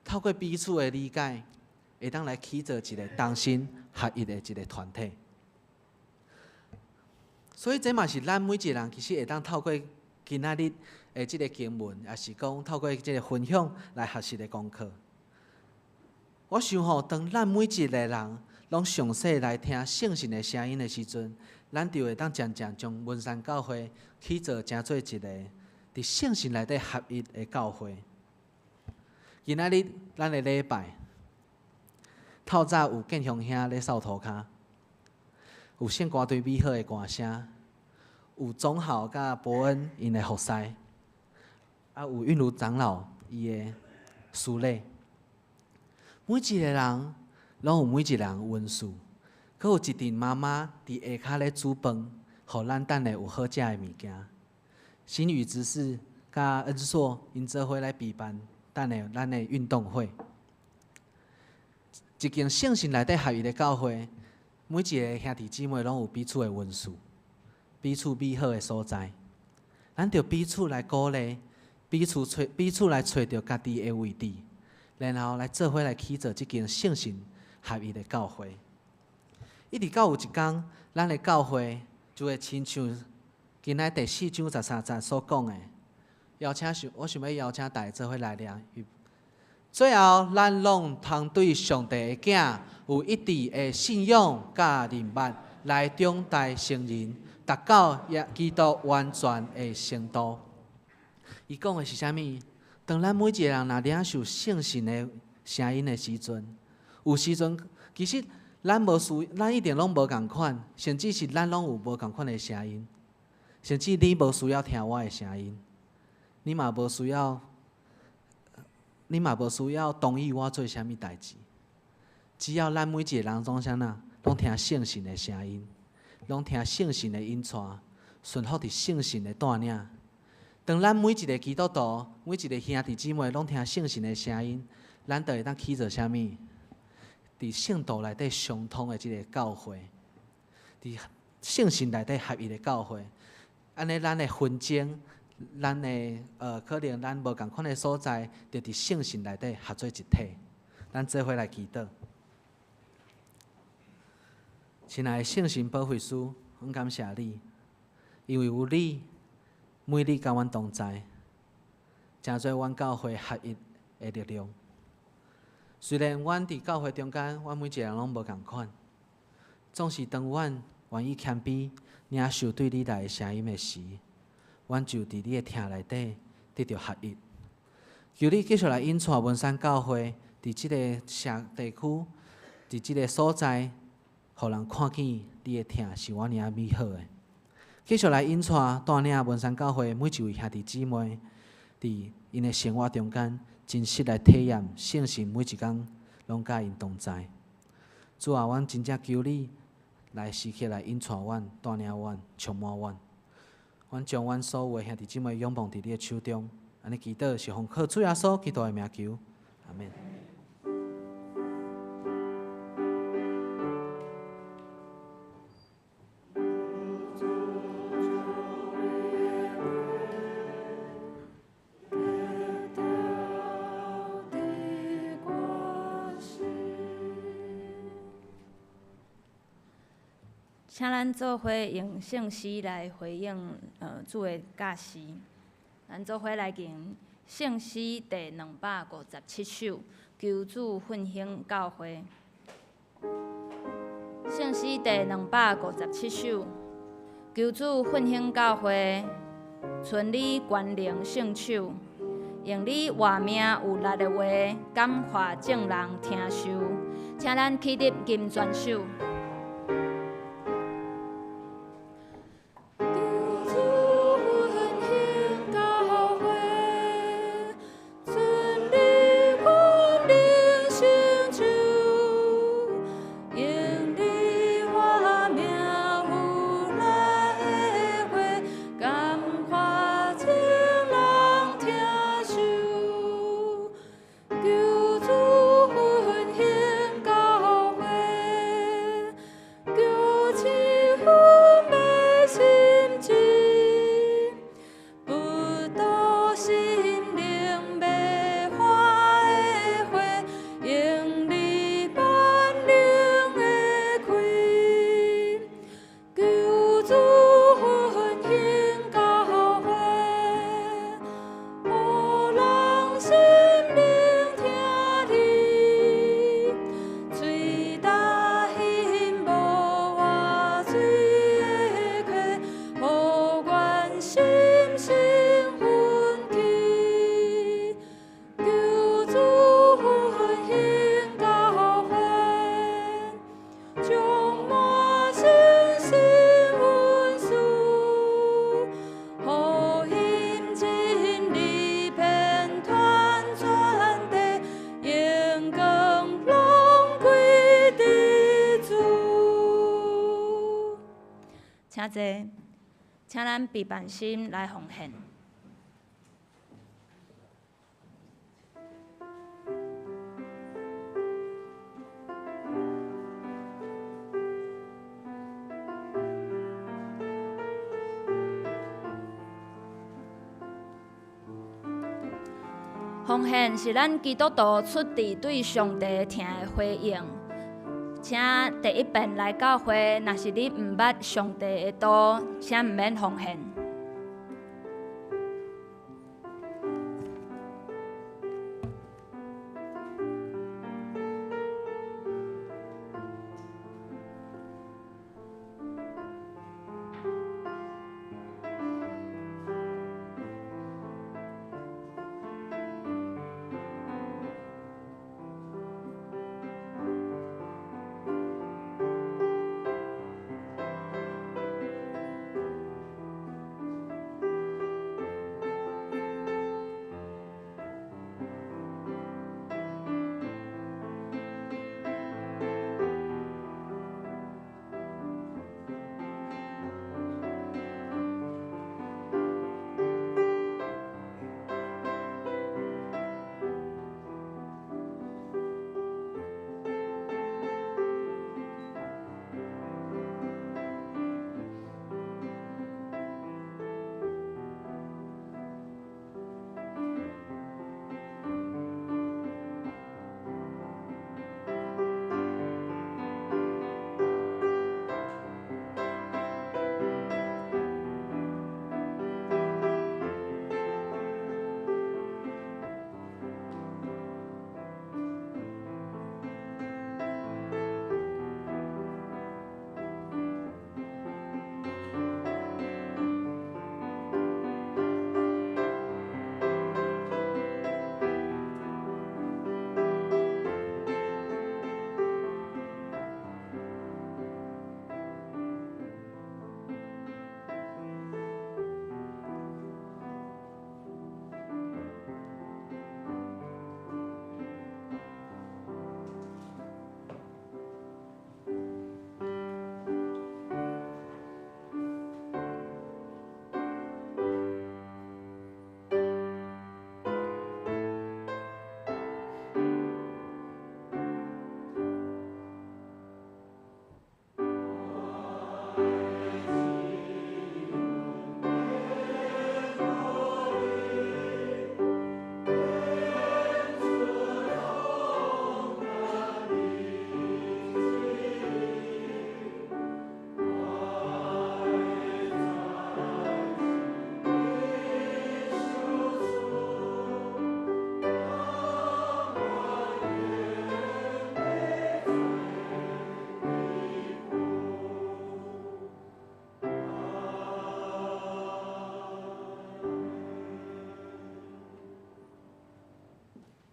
透过彼此的理解，会当来起造一个同心合一的一个团体。所以这嘛是咱每一个人其实会当透过今仔日的即个经文，也是讲透过即个分享来学习的功课。我想吼，当咱每一个人拢详细来听圣神的声音的时阵，咱就会当渐渐将文山教会起造成做一个伫圣神内底合一的教会。今仔日咱的礼拜，透早有建雄兄咧扫涂骹，有献歌队美好的歌声，有总校甲伯恩因的服侍，有韵如长老伊的书礼。每一个人拢有每一个人的温数，佮有一阵妈妈伫下骹咧煮饭，互咱等下有好食的物件。新宇执事甲恩硕因做伙来举办等下咱的运动会。一间圣神内底合一的教会，每一个兄弟姊妹拢有彼此的温数，彼此美好的所在。咱着彼此来鼓励，彼此来找着家己的位置。然后来做伙来起造这间圣神合一的教会。一直到有一天，咱的教会就会亲像今仔第4章13节所讲的，我想要邀请大家做伙来念。最后，咱拢通对上帝的囝有一致的信仰甲认捌，来长大成人，达到基督完全的程度。伊讲的是啥物？当咱每一个人若领受圣神的声音的时阵，有时阵其实咱一定拢无共款，甚至是咱拢有无共款的声音，甚至你无需要听我的声音，你嘛无需要同意我做啥物代志。只要咱每一个人拢啥呐，拢听圣神的声音，拢听圣神的引带，顺服伫圣神的带领。当咱每一个基督徒、每一个兄弟姊妹拢听圣神的声音，咱就会当起做啥物？伫圣道内底相通的即个教会，伫圣神内底合一的教会，安尼咱的纷争，咱的可能咱无共款的所在，就伫圣神内底合做一体。咱做伙来祈祷。亲爱的圣神保惠师，很感谢你，因为有你。每日甲阮同在，成做阮教会合一的力量。虽然阮伫教会中间，阮每一个人拢无共款，总是当阮愿意谦卑领受对你来的声音的时，阮就伫你的听内底得到合一。求你继续来引带文山教会伫即个地区，伫即个所在，互人看见你的听是我尔美好的。继续来引带带领文山教会每一位兄弟姊妹，伫因的生活中间，真实来体验圣神每一天拢甲因同在。主啊，阮真正求你来时刻来引带阮、带领阮、充满阮。阮将阮所有的兄弟姊妹拥抱伫你的手中，安尼祈祷是奉靠主耶稣基督的名求，阿门。请咱做伙用圣诗来回应主的教示。咱做伙来念圣诗第257首，求主复兴教会。圣诗第257首，求主复兴教会，存你关灵圣手，用你活命有力的话，感化众人听受。请咱起立吟全首。请坐，请咱备办心来奉献。奉献是咱基督徒出自对上帝听的回应。请第一遍来教会，若是你毋捌上帝的道，请毋免奉献。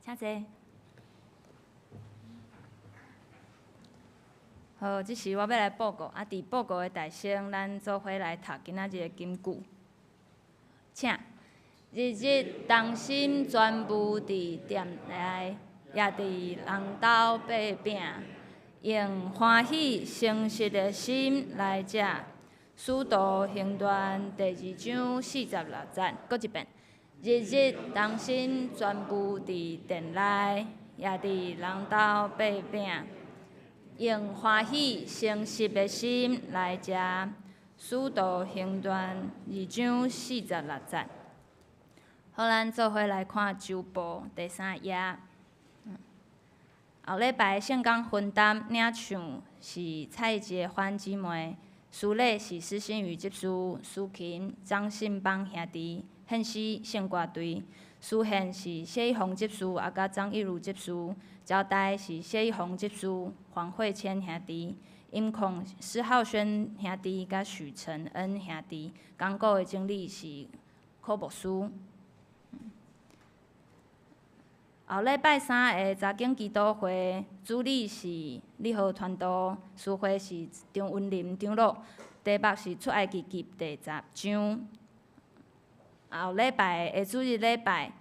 请坐。好，即时我要来报告，伫报告的大声，咱做伙来读今仔日的金句。请，日日同心，全部伫店内，也伫人斗八饼，用欢喜诚实的心来食。使徒行传第2章46节，搁一遍。日日同心，全部伫店内，也伫人斗八饼。用欢喜诚实的心来食。使徒行传2章46节。好，咱做伙来看周报第3页。后礼拜圣港分担领唱是蔡杰欢姊妹，司礼是施新宇执事、苏琴、张信邦兄弟，献诗圣歌队。司献是谢一峰执事，甲张一如执事。招待是谢一峰执事、黄慧谦兄弟。音控施浩轩兄弟甲许承恩兄弟。讲古的经理是柯牧师。后礼拜3的查经基督会主理是李浩传道，司会是张文林长老。题目是出埃及记第10章。后礼拜的主日礼拜，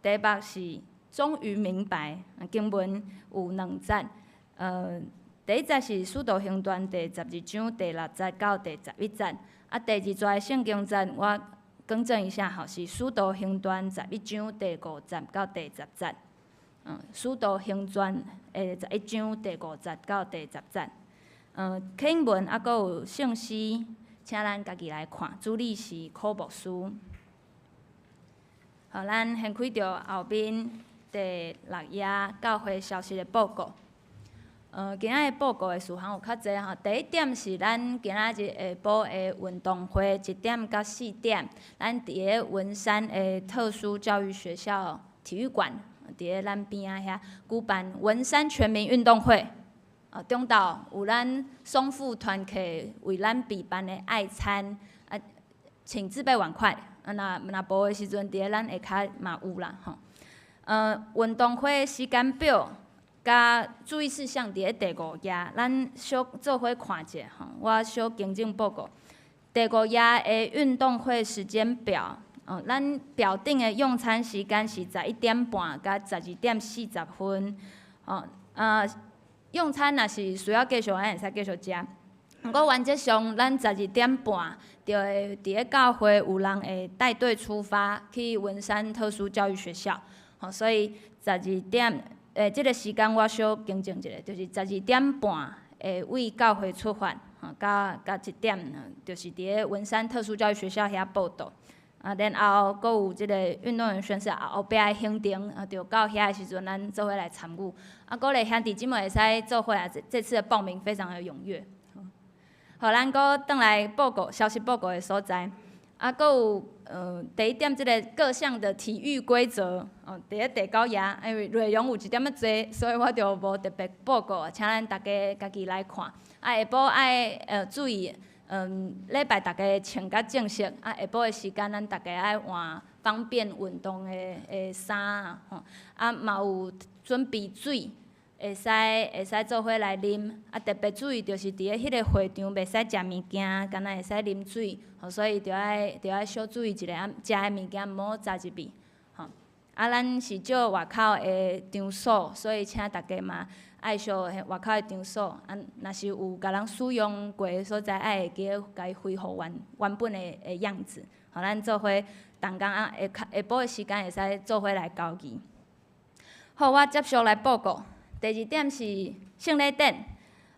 题目是终于明白。经文有2节，第一节是《使徒行传》第12章第6节到第11节，第2节圣经节我更正一下，是《使徒行传》11章第5节到第10节，《使徒行传》的11章第5节到第10节，经文还佫有圣诗，请咱家己来看，主理是柯牧师。好，咱先开着后面第6页教会消息的报告。今仔日报告的事项有较侪吼。第一点是咱今仔日下晡的运动会1点到4点，咱伫个文山的特殊教育学校体育馆，伫个咱边仔遐举办文山全民运动会。中昼有咱松富团契为咱备办的爱餐，请自备碗筷。若无的时阵，伫个咱下骹嘛有啦吼。运动会时间表。甲注意事项伫咧第5页，咱小做伙看者吼。我小更正报告。第5页的运动会时间表，咱表定的用餐时间是11点半甲12点40分。用餐若是需要继续，咱会使继续食。不过原则上，咱12点半就会伫咧教会有人会带队出发去文山特殊教育学校。所以12点。即个时间我小更正一下，就是12点半会为教会出发，到1点，就是伫个文山特殊教育学校遐报道。然后佫有即个运动员宣誓后壁的行程，就到遐的时阵，咱做伙来参与。各类兄弟姊妹会使做伙这次的报名非常的踊跃。好，咱佫转来报告消息报告的所在。佫有第1点，即个各项的体育规则，伫咧第9页，因为内容有一点仔多，所以我就无特别报告，请咱大家家己来看。下晡爱注意，礼拜大家穿甲正式，下晡的时间咱大家爱换方便运动的衫吼。嘛有准备水。会使做伙来啉，特别注意就是伫咧迄个会场袂使食物件，干那会使啉水，所以着爱小注意一下，食的物件毋好扎入去，吼。咱是借外口的场所，所以请大家嘛爱惜外口的场所。若是有甲人使用过的所在，爱会记得甲伊恢复原本的样子。互咱做伙同工下晡的时间会使做伙来交易。好，我接续来报告。第2点是圣礼典，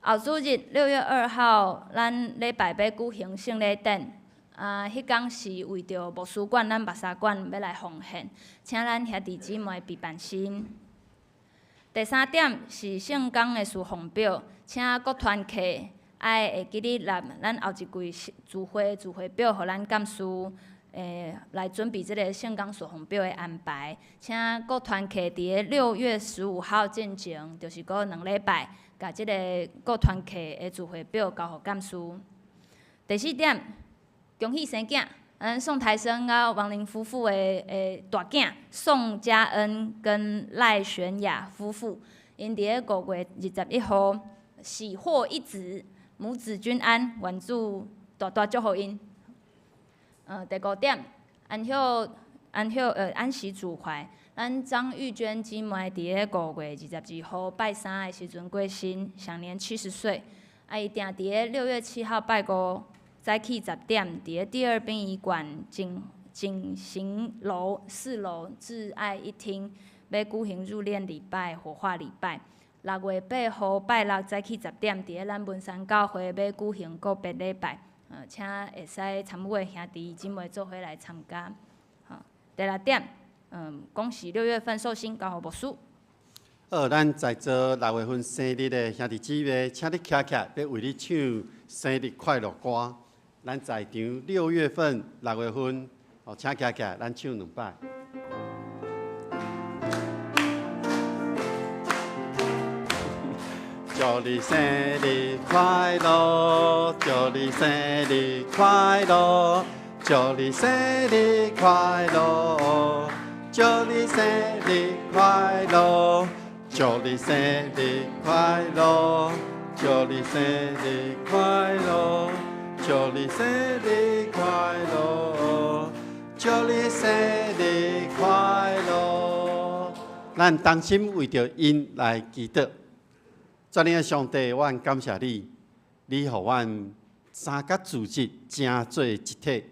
后主日6月2号，咱礼拜要举行圣礼典。迄天是为着牧师馆，咱目沙馆要来奉献，请咱兄弟姊妹备办心。第3点是圣工的事奉表，请各团契爱会记哩纳咱后一季聚会表，互咱干事。来准备即个圣工事奉表的安排，请各团契伫个6月15号进前，就是搁2礼拜，甲即个各团契的聚会表交互干事。第4点，恭喜生囝，宋台生甲王林夫妇的大囝宋佳恩跟赖玄雅夫妇，因伫个5月21号喜获一子，母子均安，愿主大大祝福因。第5点，安息主怀。咱张玉娟姊妹伫个5月22号拜3的时阵过身，享年70岁。伊定伫个6月7号拜5早起10点，伫个第2殡仪馆景行楼4楼挚爱一厅，要举行入殓礼拜、火化礼拜。6月8号拜6早起10点，伫个咱文山教会要举行告别礼拜。请会使参与的兄弟姊妹做伙来参加。第6点，恭喜6月份寿星交予牧师。咱在座6月份生日的兄弟姊妹，请你徛起，要为你唱生日快乐歌。咱在场6月份、6月份，请徛起，咱唱2摆。祝你生日快乐，祝你生日快乐，祝你生日快乐，祝你生日快乐，祝你生日快乐，祝你生日快乐，祝你生日快乐，祝你生日快乐。咱同心为着因来祈祷。全能的上帝，阮感谢你，你互阮三甲自治正做一体。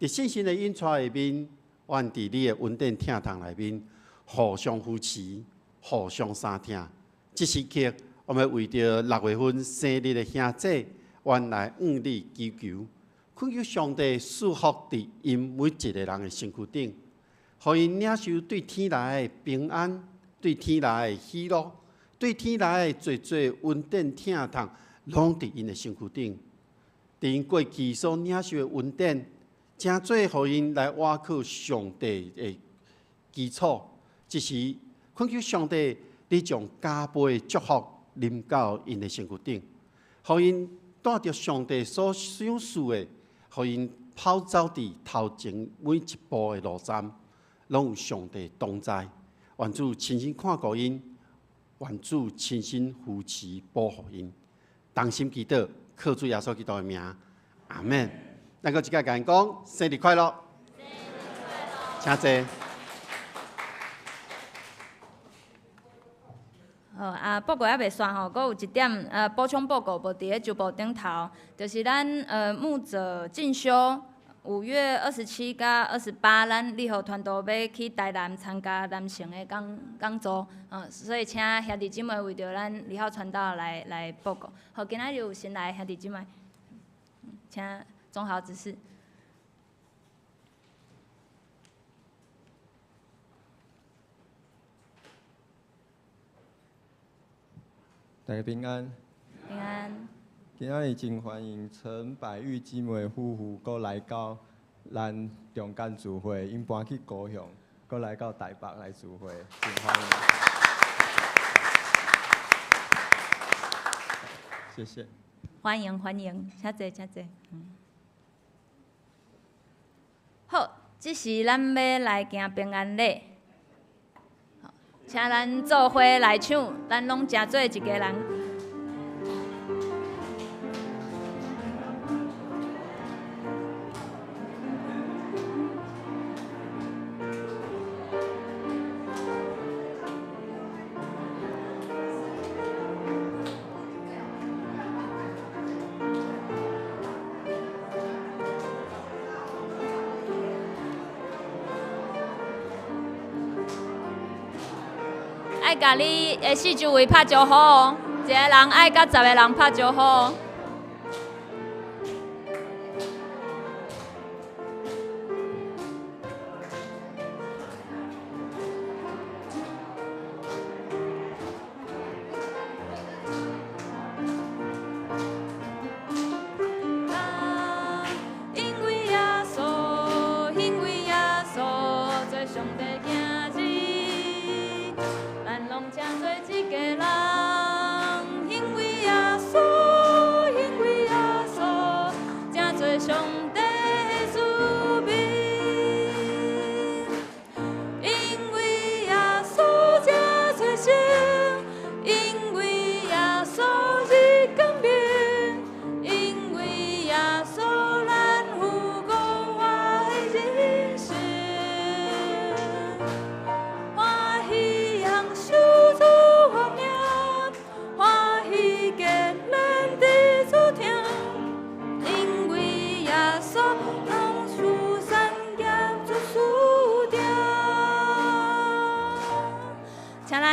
伫信心的引带下面，阮伫你的稳定听堂内面，互相扶持，互相相听。这时刻，我们为着6月份生日的兄弟，阮来向你祈求，恳求上帝赐福伫因每一个人的身躯顶，互因领受对天来的平安，对天来的喜乐。对天来的最稳定听堂，拢伫因的身躯顶。伫因过去所领受的稳定，正做互因来倚靠上帝的基础。即时恳求上帝，你将加倍祝福临到因的身躯顶，互因带着上帝所赏赐的，互因跑走伫头前每一步的路站，拢有上帝同在。愿主亲身看顾因。愿主亲身扶持保护因，同心祈祷，靠主耶稣基督的名，阿门。咱搁一届甲因讲生日快乐，请坐。好报告还袂算吼，阁有一点补充报告，无伫个周报顶头，就是咱牧者进修。5月27甲28，咱礼号团队要去台南参加男性的讲座，所以请兄弟姊妹为着咱礼号传道来报告。好，今仔日有新来的兄弟姊妹，请总好指示。大家平安。平安。今仔日真欢迎陈百玉姊妹夫妇，搁来到咱中间聚会，因搬去高雄，搁来到台北来聚会，真欢迎。谢谢。欢迎，请坐，请坐。好，这是咱要来行平安礼，请咱做伙来唱，咱拢诚做一家人。爱甲你的四周围拍招呼哦，一个人爱甲10个人拍招呼哦。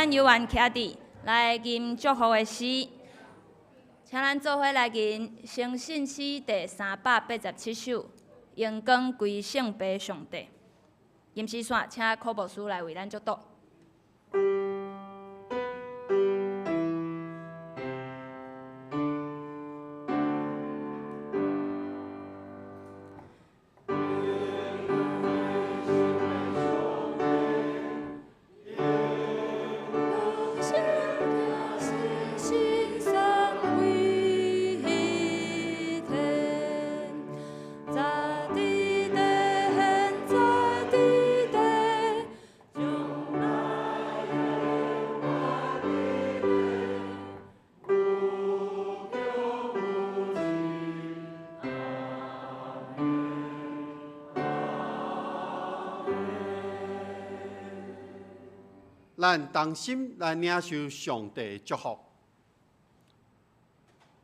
咱犹原徛伫来吟祝福的诗，请咱做伙来吟《诚信诗》第387首，荣光归圣父上帝。吟诗线，请柯牧师来为咱祝祷。咱同心来领受上帝的祝福，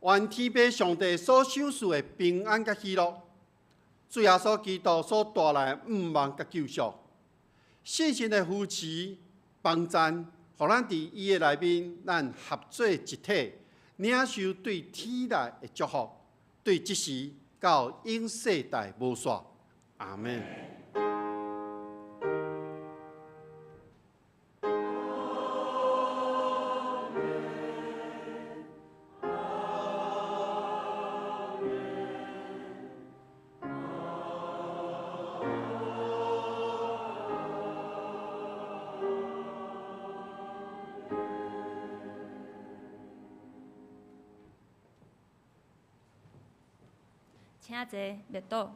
愿天父上帝所赏赐的平安甲喜乐，主耶稣基督所带来的毋忘甲救赎，信心的扶持帮赞，互咱伫伊的内面，咱合做一体，领受对天来的祝福，对即时到永世代无煞。阿门。请坐，列倒。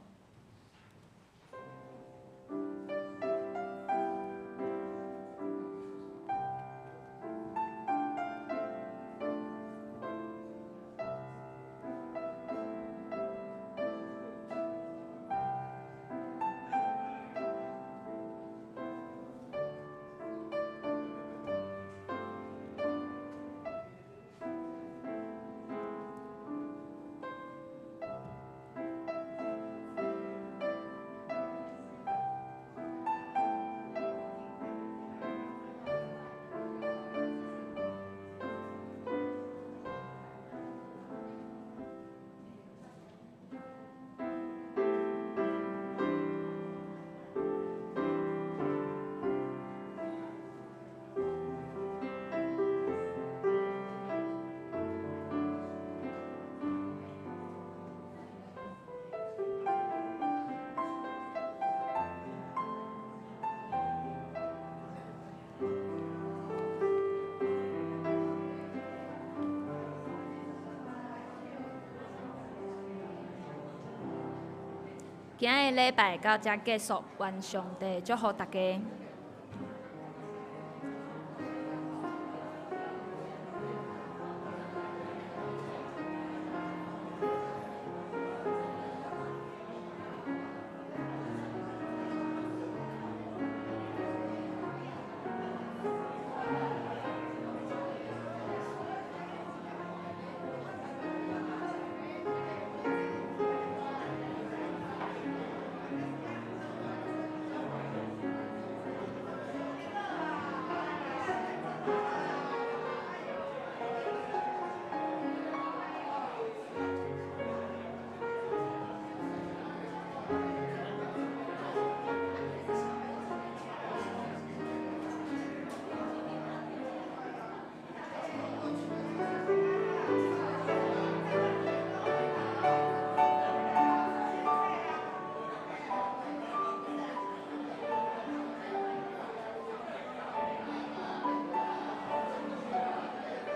今日礼拜到这结束，愿上帝祝福大家。